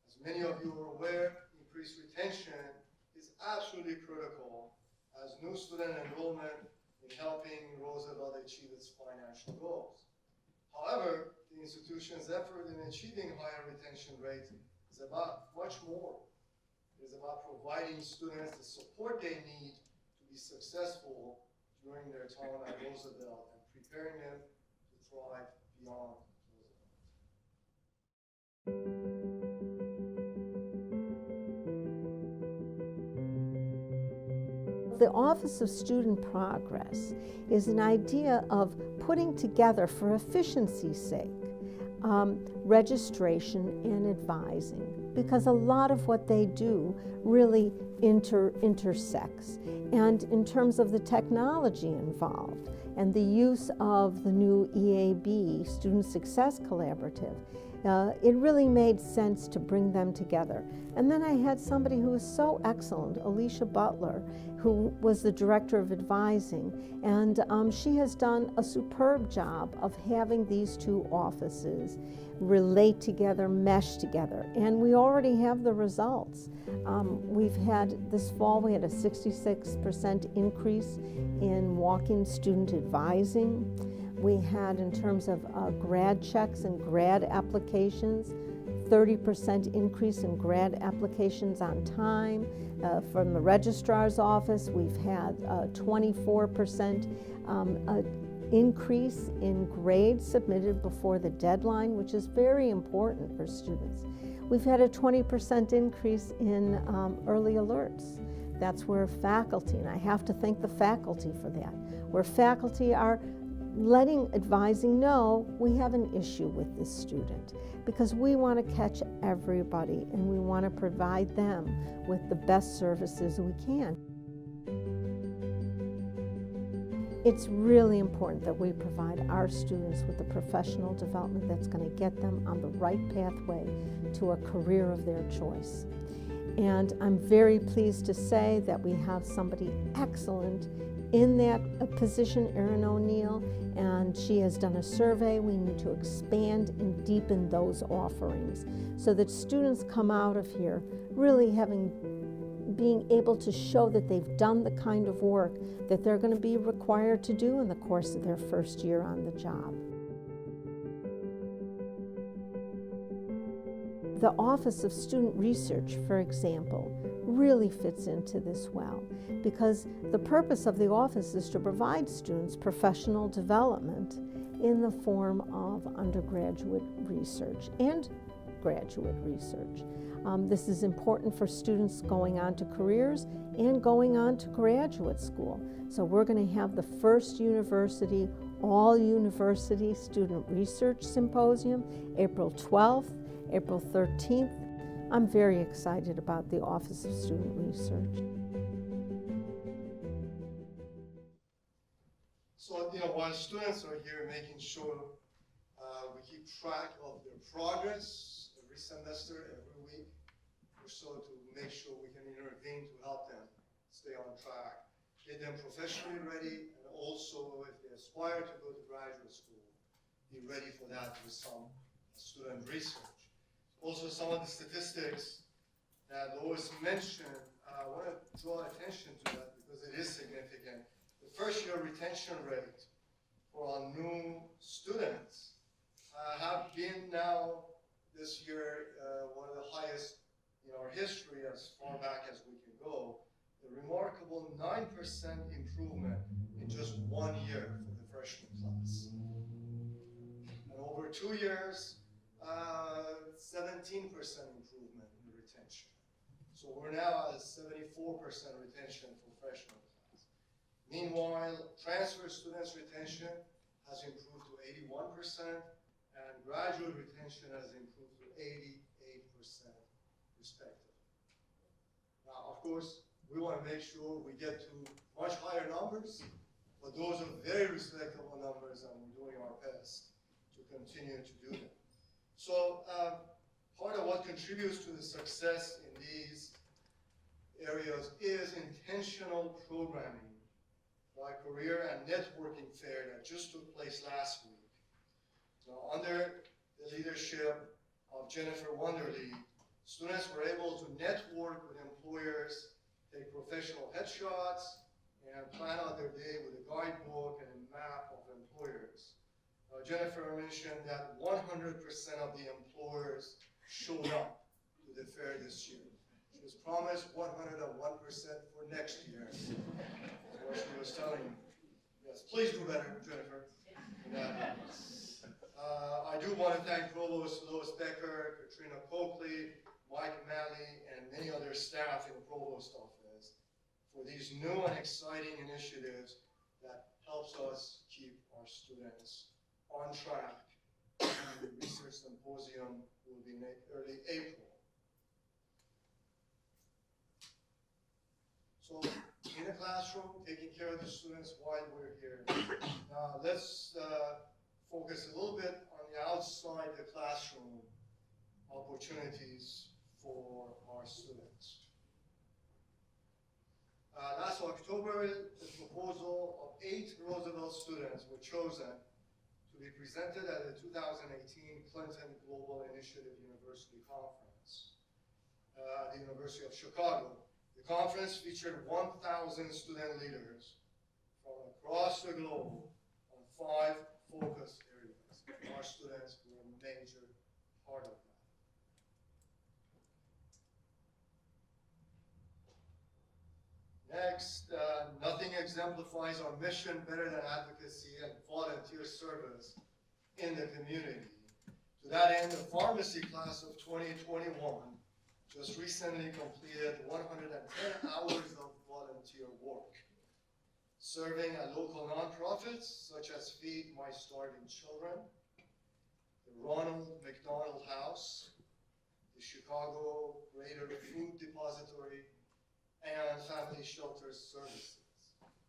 As many of you are aware, increased retention is absolutely critical as new student enrollment in helping Roosevelt achieve its financial goals. However, the institution's effort in achieving higher retention rates is about much more. It is about providing students the support they need to be successful during their time at Roosevelt and preparing them to thrive beyond Roosevelt. The Office of Student Progress is an idea of putting together, for efficiency's sake, registration and advising, because a lot of what they do really intersects. And in terms of the technology involved and the use of the new EAB, Student Success Collaborative, it really made sense to bring them together. And then I had somebody who was so excellent, Alicia Butler, who was the director of advising, and she has done a superb job of having these two offices relate together, mesh together, and we already have the results. We've had, this fall, we had a 66% increase in walk-in student advising. We had, in terms of grad checks and grad applications, 30% increase in grad applications on time. From the registrar's office, we've had 24% increase in grades submitted before the deadline, which is very important for students. We've had a 20% increase in early alerts. That's where faculty, and I have to thank the faculty for that, where faculty are letting advising know we have an issue with this student, because we want to catch everybody and we want to provide them with the best services we can. It's really important that we provide our students with the professional development that's going to get them on the right pathway to a career of their choice. And I'm very pleased to say that we have somebody excellent in that position, Erin O'Neill, and she has done a survey. We need to expand and deepen those offerings so that students come out of here really having being able to show that they've done the kind of work that they're going to be required to do in the course of their first year on the job. The Office of Student Research, for example, really fits into this well, because the purpose of the office is to provide students professional development in the form of undergraduate research and graduate research. This is important for students going on to careers and going on to graduate school. So we're going to have the first university, all-university student research symposium, April 12th, April 13th. I'm very excited about the Office of Student Research. So, while students are here making sure we keep track of their progress every semester, every week, or so, to make sure we can intervene to help them stay on track, get them professionally ready, and also, if they aspire to go to graduate school, be ready for that with some student research. Also, some of the statistics that Lois mentioned, I want to draw attention to that because it is significant. The first year retention rate for our new students have been now this year one of the highest in our history as far back as we can go. A remarkable 9% improvement in just 1 year for the freshman class. And over 2 years, 17% improvement in the retention. So we're now at 74% retention for freshman class. Meanwhile, transfer students retention has improved to 81%, and graduate retention has improved to 88% respectively. Now, of course, we want to make sure we get to much higher numbers, but those are very respectable numbers, and we're doing our best to continue to do that. So part of what contributes to the success in these areas is intentional programming, like career and networking fair that just took place last week. Now, under the leadership of Jennifer Wonderly, students were able to network with employers, take professional headshots, and plan out their day with a guidebook and a map of employers. Jennifer mentioned that 100% of the employers showed up to the fair this year. She was promised 101% for next year. That's what she was telling me. Yes, please do better, Jennifer. I do want to thank Provost Lois Becker, Katrina Coakley, Mike Malley, and many other staff in the Provost office for these new and exciting initiatives that helps us keep our students on track. The research symposium will be in early April. So in the classroom, taking care of the students while we're here. Now let's focus a little bit on the outside the classroom opportunities for our students. Last October, the proposal of 8 Roosevelt students were chosen to be presented at the 2018 Clinton Global Initiative University Conference at the University of Chicago. The conference featured 1,000 student leaders from across the globe on 5 focus areas. Our students were a major part of that. Next, nothing exemplifies our mission better than advocacy and volunteer service in the community. To that end, the pharmacy class of 2021 just recently completed 110 hours of volunteer work, serving at local nonprofits such as Feed My Starving Children, the Ronald McDonald House, the Chicago Greater Food Depository, and Family Shelter Services.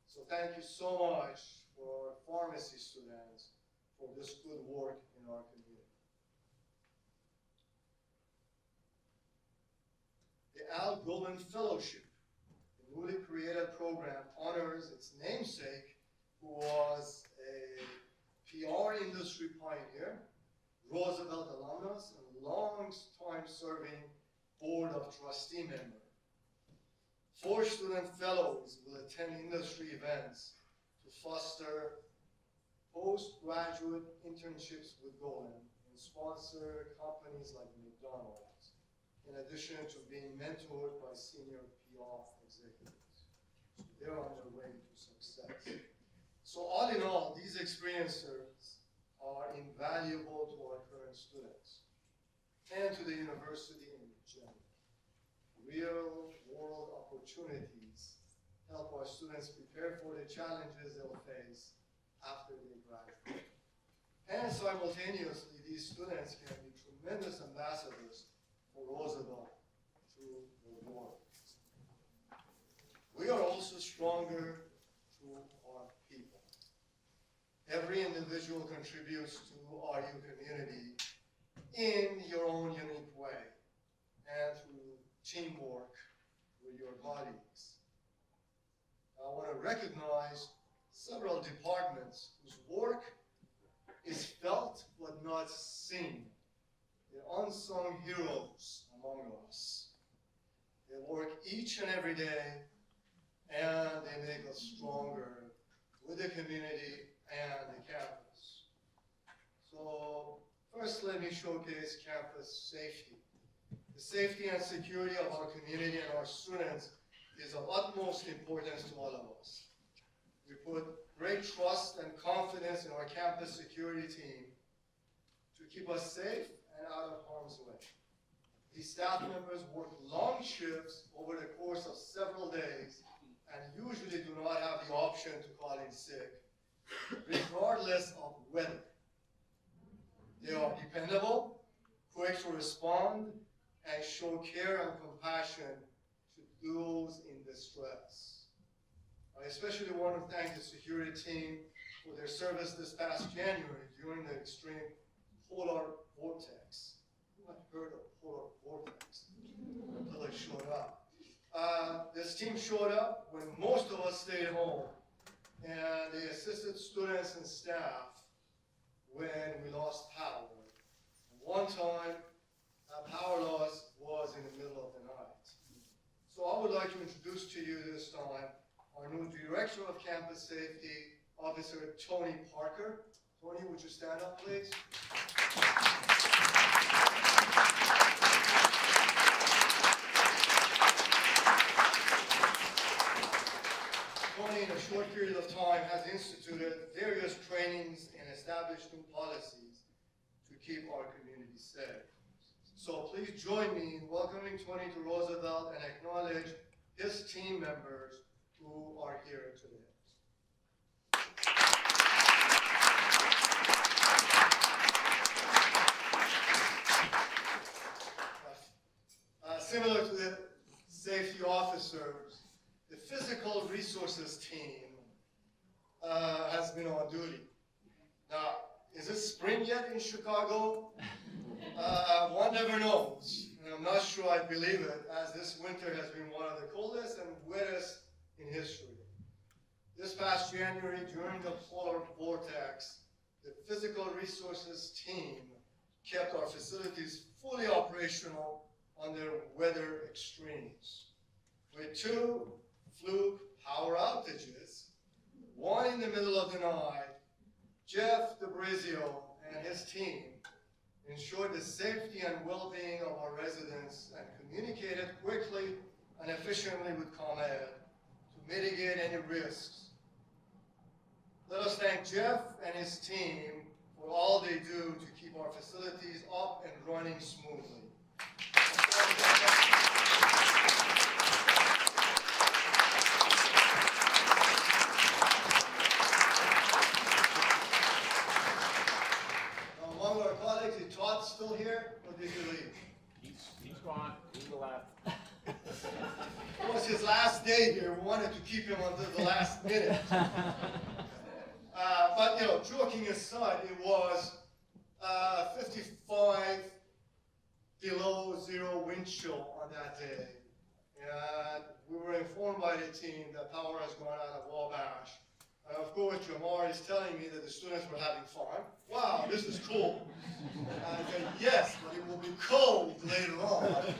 So thank you so much for pharmacy students for this good work in our community. The Al Golden Fellowship, the newly created program, honors its namesake, who was a PR industry pioneer, Roosevelt alumnus, and long-time serving board of trustee member. 4 student fellows will attend industry events to foster postgraduate internships with Golan and sponsor companies like McDonald's, in addition to being mentored by senior PR executives. So they're on their way to success. So all in all, these experiences are invaluable to our current students and to the university in general. Real-world opportunities help our students prepare for the challenges they'll face after they graduate. And simultaneously, these students can be tremendous ambassadors for Roosevelt through the world. We are also stronger through our people. Every individual contributes to our U community in your own unique way and through teamwork with your colleagues. I want to recognize several departments whose work is felt but not seen. They're unsung heroes among us. They work each and every day, and they make us stronger with the community and the campus. So first, let me showcase campus safety. The safety and security of our community and our students is of utmost importance to all of us. We put great trust and confidence in our campus security team to keep us safe and out of harm's way. These staff members work long shifts over the course of several days and usually do not have the option to call in sick, regardless of weather. They are dependable, quick to respond, and show care and compassion to those in distress. I especially want to thank the security team for their service this past January during the extreme polar vortex. You might have heard of polar vortex until it showed up. This team showed up when most of us stayed home, and they assisted students and staff when we lost power. One time, that power loss was in the middle of the night. So I would like to introduce to you this time our new Director of Campus Safety, Officer Tony Parker. Tony, would you stand up, please? Tony, in a short period of time, has instituted various trainings and established new policies to keep our community safe. So please join me in welcoming Tony to Roosevelt and acknowledge his team members who are here today. Similar to the safety officers, the physical resources team has been on duty. Now, is it spring yet in Chicago? One never knows, and I'm not sure I believe it, as this winter has been one of the coldest and wettest in history. This past January, during the polar vortex, the physical resources team kept our facilities fully operational under weather extremes. With 2 fluke power outages, one in the middle of the night, Jeff DeBrizio and his team ensured the safety and well-being of our residents and communicated quickly and efficiently with ComEd to mitigate any risks. Let us thank Jeff and his team for all they do to keep our facilities up and running smoothly. Among our colleagues, is Todd still here, or did he leave? He's gone. He's left. It was his last day here. We wanted to keep him until the last minute. But, you know, joking aside, it was 55 below zero wind chill on that day. And we were informed by the team that power has gone out of Wabash. And of of course, Jamar is telling me that the students were having fun. Wow, this is cool. I said, yes, but it will be cold later on.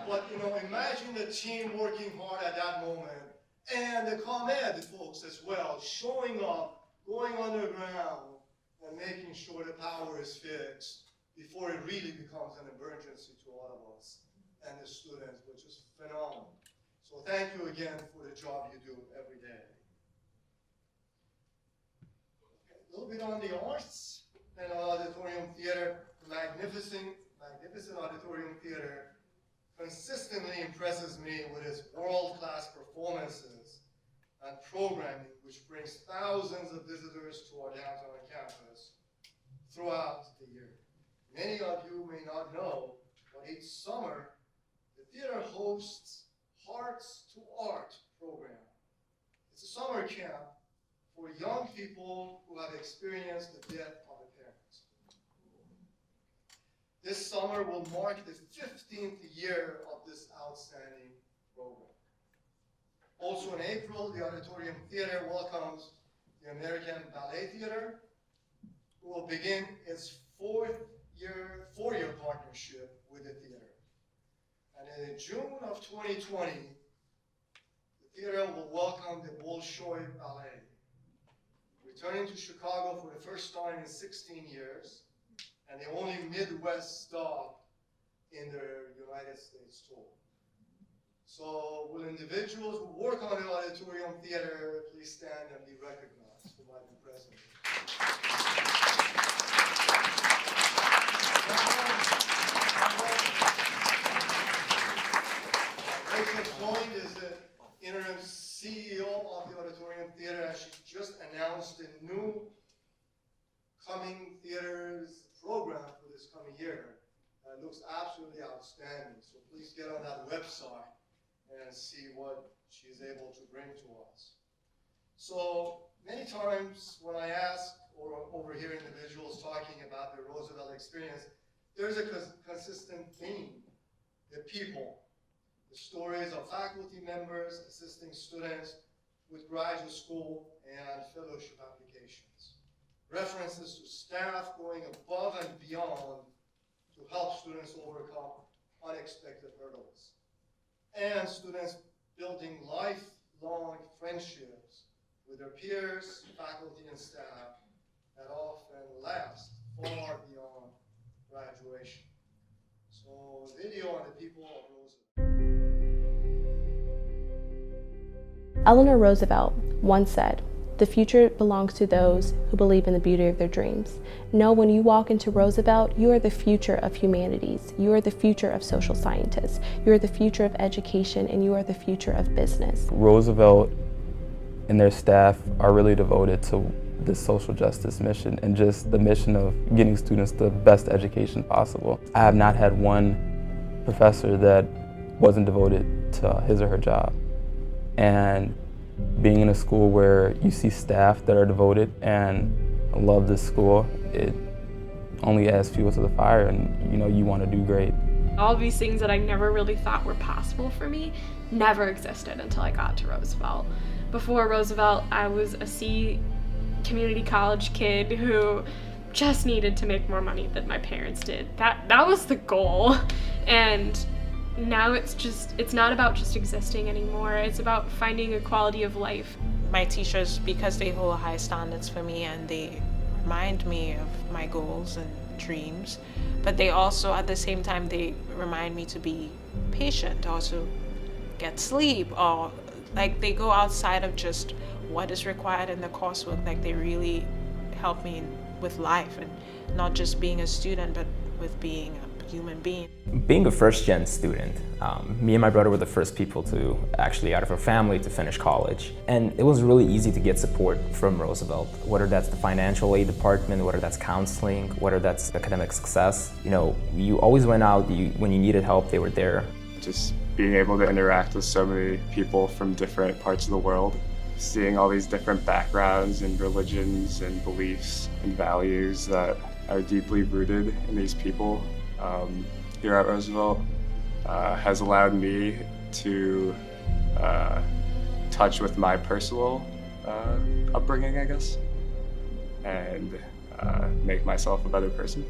But imagine the team working hard at that moment, and the ComEd folks as well, showing up, going underground, and making sure the power is fixed before it really becomes an emergency to all of us and the students, which is phenomenal. So thank you again for the job you do every day. A little bit on the arts and auditorium theater. Magnificent auditorium theater consistently impresses me with its world-class performances and programming, which brings thousands of visitors to our downtown campus throughout the year. Many of you may not know, but each summer, the theater hosts Hearts to Art program. It's a summer camp for young people who have experienced the death of a parent. This summer will mark the 15th year of this outstanding program. Also in April, the Auditorium Theater welcomes the American Ballet Theater, who will begin its four-year partnership with the theater. And in June of 2020, the theater will welcome the Bolshoi Ballet, returning to Chicago for the first time in 16 years, and the only Midwest stop in their United States tour. So will individuals who work on the Auditorium Theater please stand and be recognized who might be present. Rachel Floyd is the interim CEO of the Auditorium Theater, and she just announced a new coming theaters program for this coming year. It looks absolutely outstanding, so please get on that website and see what she's able to bring to us. So many times when I ask or overhear individuals talking about the Roosevelt experience, there's a consistent theme: the people. The stories of faculty members assisting students with graduate school and fellowship applications. References to staff going above and beyond to help students overcome unexpected hurdles. And students building lifelong friendships with their peers, faculty, and staff that often last far beyond graduation. So video on the people of Roosevelt. Eleanor Roosevelt once said, "The future belongs to those who believe in the beauty of their dreams." Know when you walk into Roosevelt, you are the future of humanities. You are the future of social scientists. You are the future of education, and you are the future of business. Roosevelt and their staff are really devoted to this social justice mission and just the mission of getting students the best education possible. I have not had one professor that wasn't devoted to his or her job. And being in a school where you see staff that are devoted and love this school, it only adds fuel to the fire, and you want to do great. All these things that I never really thought were possible for me never existed until I got to Roosevelt. Before Roosevelt, I was a C community college kid who just needed to make more money than my parents did. That was the goal. And now it's not about just existing anymore. It's about finding a quality of life. My teachers, because they hold high standards for me and they remind me of my goals and dreams, but they also, at the same time, they remind me to be patient, also get sleep, or like they go outside of just what is required in the coursework. Like they really help me with life, and not just being a student, but with being a human being. Being a first-gen student, me and my brother were the first people to actually, out of our family, to finish college. And it was really easy to get support from Roosevelt, whether that's the financial aid department, whether that's counseling, whether that's academic success. You always went out, when you needed help, they were there. Just being able to interact with so many people from different parts of the world, seeing all these different backgrounds and religions and beliefs and values that are deeply rooted in these people here at Roosevelt has allowed me to touch with my personal upbringing, I guess, and make myself a better person.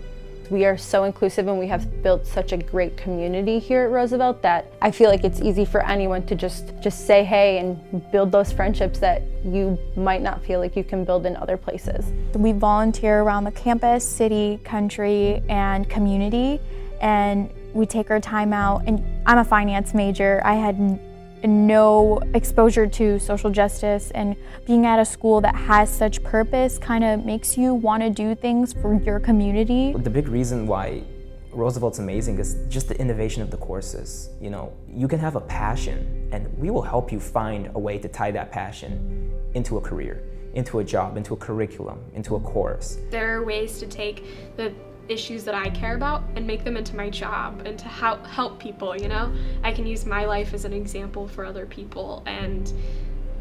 We are so inclusive and we have built such a great community here at Roosevelt that I feel like it's easy for anyone to just say hey and build those friendships that you might not feel like you can build in other places. We volunteer around the campus, city, country, and community, and we take our time out. And I'm a finance major. I had no exposure to social justice, and being at a school that has such purpose kind of makes you want to do things for your community. The big reason why Roosevelt's amazing is just the innovation of the courses. You know, you can have a passion and we will help you find a way to tie that passion into a career, into a job, into a curriculum, into a course. There are ways to take the issues that I care about and make them into my job and to help people, you know? I can use my life as an example for other people, and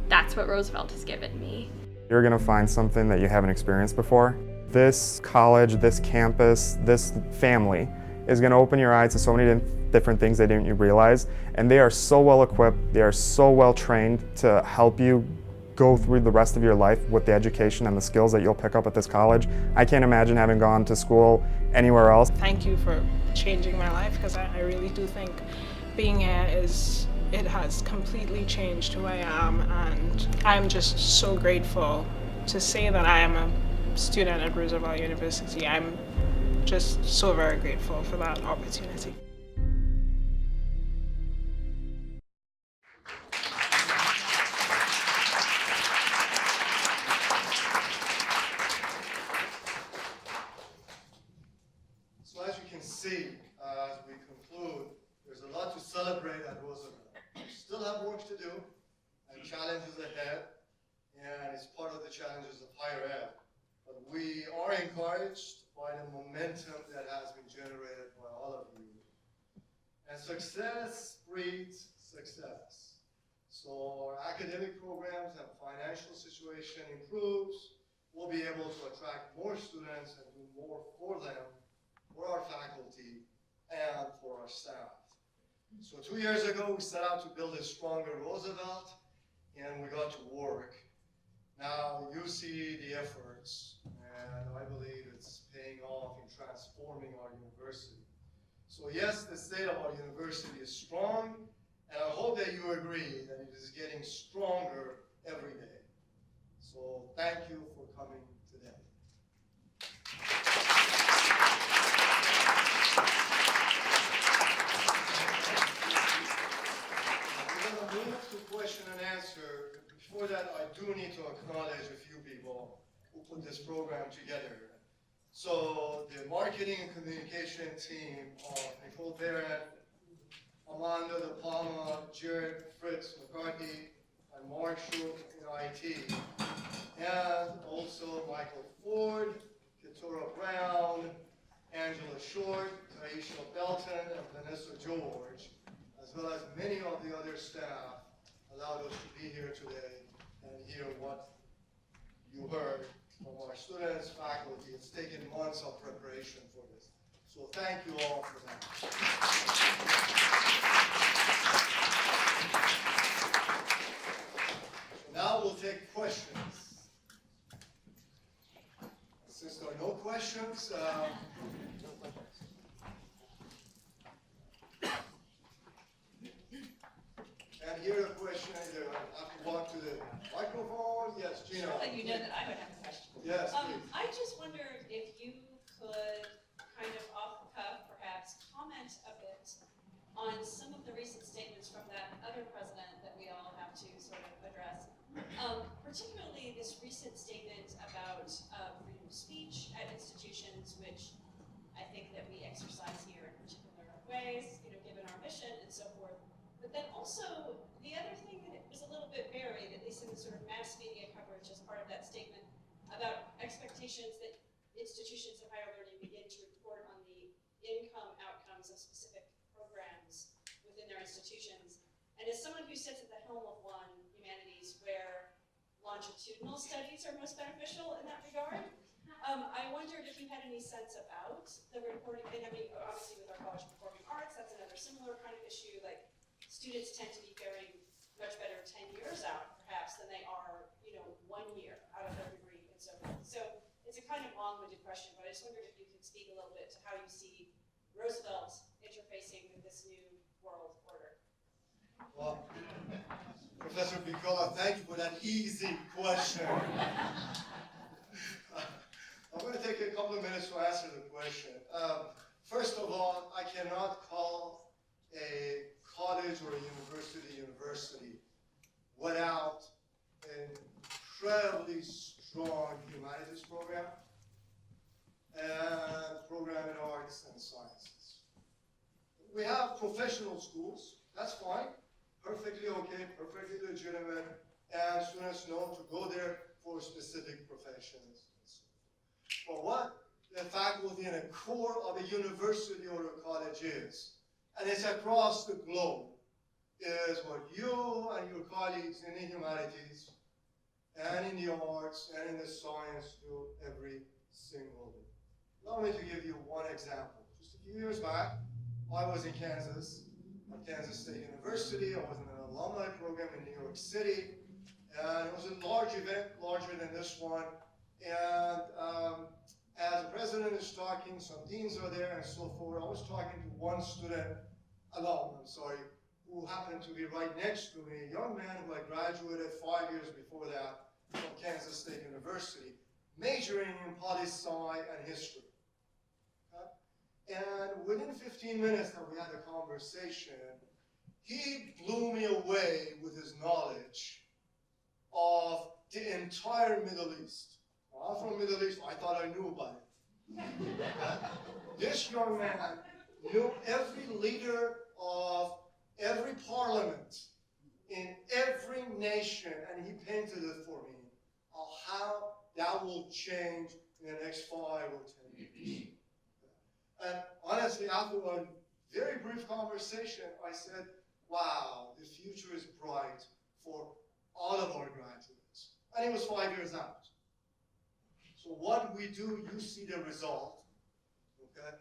that's what Roosevelt has given me. You're going to find something that you haven't experienced before. This college, this campus, this family is going to open your eyes to so many different things that you didn't realize, and they are so well equipped, they are so well trained to help you go through the rest of your life with the education and the skills that you'll pick up at this college. I can't imagine having gone to school anywhere else. Thank you for changing my life, because I really do think being here it has completely changed who I am, and I'm just so grateful to say that I am a student at Roosevelt University. I'm just so very grateful for that opportunity. So as you can see, as we conclude, there's a lot to celebrate at Roosevelt. We still have work to do and challenges ahead, and it's part of the challenges of higher ed. But we are encouraged by the momentum that has been generated by all of you. And success breeds success. So our academic programs and financial situation improves, we'll be able to attract more students and do more for them, for our faculty, and for our staff. So 2 years ago, we set out to build a stronger Roosevelt, and we got to work. Now you see the efforts, and I believe it's paying off in transforming our university. So yes, the state of our university is strong, and I hope that you agree that it is getting stronger every day. So thank you for coming today. We're going to move to question and answer. Before that, I do need to acknowledge a few people who put this program together. So the marketing and communication team of Nicole Barrett, Amanda De Palma, Jared Fritz McCarthy, and Mark Schultz in IT. And also Michael Ford, Keturah Brown, Angela Short, Taisha Belton, and Vanessa George, as well as many of the other staff allowed us to be here today and hear what you heard from our students, faculty. It's taken months of preparation for this. So thank you all for that. So now we'll take questions. Since there are no questions, and here a question, either I have to walk to the microphone. Yes, Gina. Sure, you know that I would have a question. Yes, please. I just wondered if you could kind of off the cuff perhaps comment a bit on some of the recent statements from that other president that we all have to sort of address. Particularly this recent statement about freedom of speech at institutions, which I think that we exercise here in particular ways, you know, given our mission and so forth. But then also the other thing that was a little bit buried, at least in the sort of mass media coverage as part of that statement, about expectations that institutions of higher learning begin to report on the income outcomes of specific programs within their institutions. And as someone who sits at the helm of one, humanities, where longitudinal studies are most beneficial in that regard, I wondered if you had any sense about the reporting. And I mean, obviously with our College of Performing Arts, that's another similar kind of issue. Like, students tend to be faring much better 10 years out, perhaps, than they are, you know, 1 year out of their degree in so many. So it's a kind of long-winded question, but I just wondered if you could speak a little bit to how you see Roosevelt interfacing with this new world order. Well, Professor Piccola, thank you for that easy question. I'm going to take a couple of minutes to answer the question. First of all, I cannot call a college or a university without an incredibly strong humanities program and program in arts and sciences. We have professional schools, that's fine, perfectly okay, perfectly legitimate, and students know to go there for specific professions. But what the faculty and a core of a university or a college is, and it's across the globe, is what you and your colleagues in the humanities and in the arts and in the science do every single day. Allow me to give you one example. Just a few years back, I was in Kansas, at Kansas State University. I was in an alumni program in New York City, and it was a large event, larger than this one. And as the president is talking, some deans are there and so forth. I was talking to one student, who happened to be right next to me, a young man who had graduated 5 years before that from Kansas State University, majoring in poli-sci and history. And within 15 minutes that we had a conversation, he blew me away with his knowledge of the entire Middle East. I'm from the Middle East, I thought I knew about it. This young man knew every leader of every parliament in every nation, and he painted it for me of how that will change in the next 5 or 10 years. And honestly, after one very brief conversation, I said, wow, the future is bright for all of our graduates. And it was 5 years out. So what we do, you see the result, okay?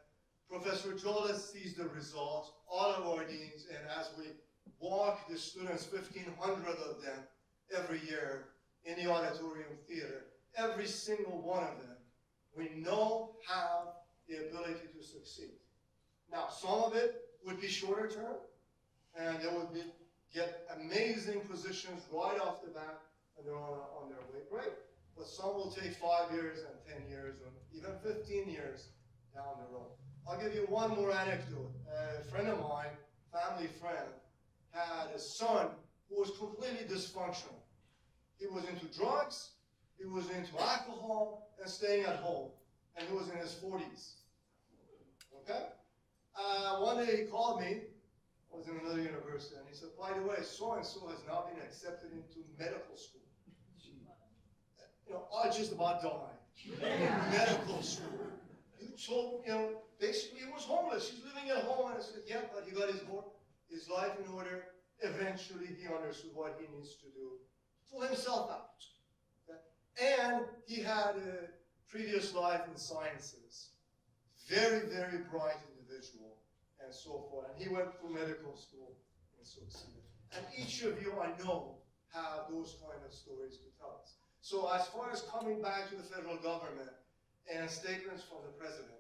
Professor Jolas sees the result, all of our deans, and as we walk the students, 1,500 of them every year in the auditorium theater, every single one of them, we know have the ability to succeed. Now, some of it would be shorter term, and they would get amazing positions right off the bat, and they're on their way. Great. But some will take 5 years and 10 years, or even 15 years down the road. I'll give you one more anecdote. A friend of mine, family friend, had a son who was completely dysfunctional. He was into drugs, he was into alcohol, and staying at home. And he was in his 40s. Okay? One day he called me, I was in another university, and he said, by the way, so-and-so has now been accepted into medical school. You know, I just about died. Medical school. You told, basically he was homeless. He's living at home, and I said, yeah, but he got his life in order. Eventually he understood what he needs to do to pull himself out. Okay? And he had a previous life in sciences. Very, very bright individual, and so forth. And he went through medical school and succeeded. And each of you, I know, have those kind of stories to tell us. So as far as coming back to the federal government and statements from the president,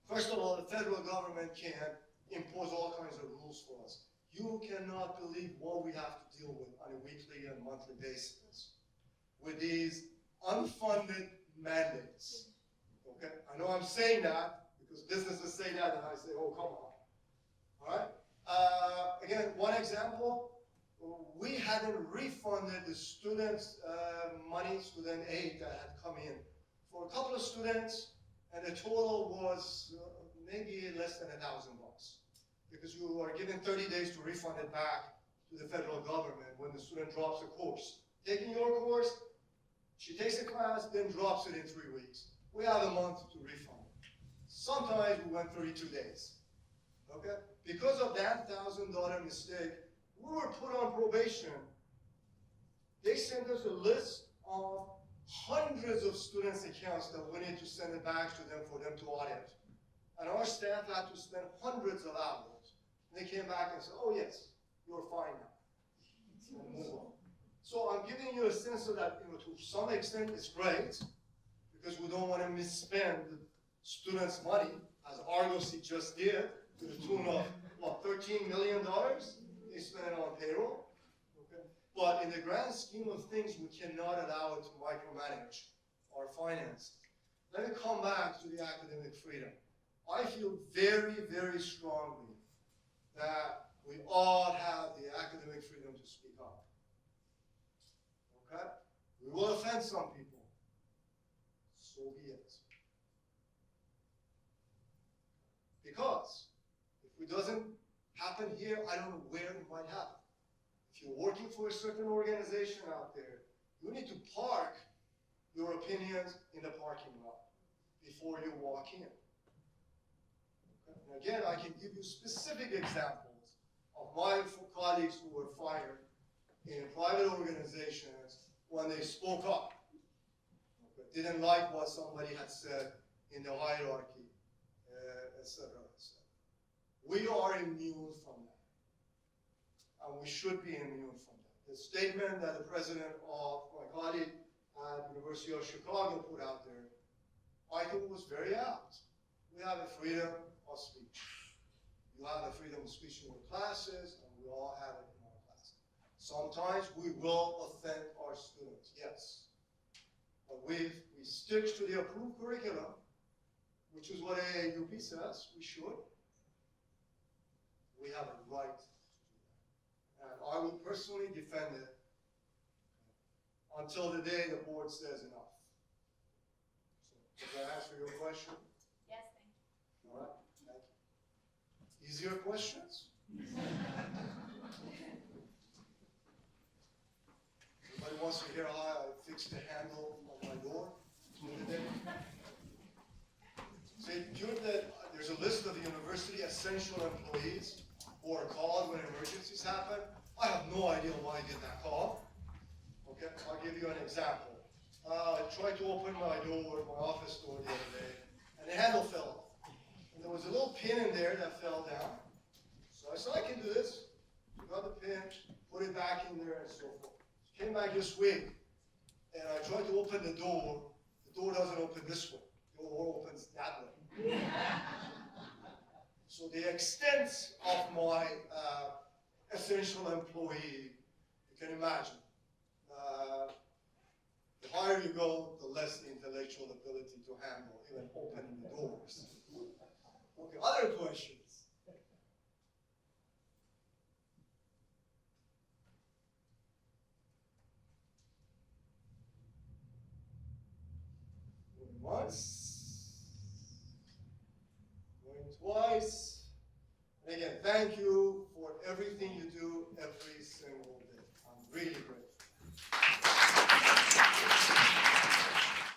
first of all, the federal government can impose all kinds of rules for us. You cannot believe what we have to deal with on a weekly and monthly basis with these unfunded mandates. Okay? I know I'm saying that because businesses say that, and I say, oh, come on. All right? Again, one example, we hadn't refunded the students' money, student aid that had come in for a couple of students, and the total was maybe less than $1,000, because you are given 30 days to refund it back to the federal government when the student drops a course. Taking your course, she takes a class, then drops it in 3 weeks. We have a month to refund. Sometimes we went 32 days. Okay? Because of that $1,000 mistake, we were put on probation. They sent us a list of hundreds of students' accounts that we need to send it back to them for them to audit. And our staff had to spend hundreds of hours. And they came back and said, oh yes, you're fine now. And move on. So I'm giving you a sense of that, to some extent it's great, because we don't want to misspend the students' money, as Argosy just did, to the tune of, what, $13 million? They spent it on payroll. Okay? But in the grand scheme of things, we cannot allow it to micromanage our finances. Let me come back to the academic freedom. I feel very, very strongly that we all have the academic freedom to speak up. Okay? We will offend some people. So be it. Because if it doesn't happen here, I don't know where it might happen. If you're working for a certain organization out there, you need to park your opinions in the parking lot before you walk in. Okay? And again, I can give you specific examples of my colleagues who were fired in private organizations when they spoke up, okay, didn't like what somebody had said in the hierarchy, etc., etc. We are immune from that, and we should be immune from that. The statement that the president of my colleague at University of Chicago put out there, I think was very apt. We have a freedom of speech. You have a freedom of speech in your classes, and we all have it in our classes. Sometimes we will offend our students, yes. But we stick to the approved curriculum, which is what AAUP says we should. We have a right to do that. And I will personally defend it until the day the board says enough. So, does that answer your question? Yes, thank you. All right, thank you. Easier questions? Anybody wants to hear how I fixed the handle on my door? See, there's a list of the university essential employees who are called when emergencies happen. I have no idea why I get that call. Okay, I'll give you an example. I tried to open my door, my office door the other day, and the handle fell off. And there was a little pin in there that fell down. So I said, I can do this. Got the pin, put it back in there, and so forth. Came back this week, and I tried to open the door. The door doesn't open this way. The door opens that way. So the extent of my essential employee, you can imagine. The higher you go, the less the intellectual ability to handle even opening the doors. Okay, other questions? Going once, going twice. And again, thank you for everything you do every single day. I'm really grateful.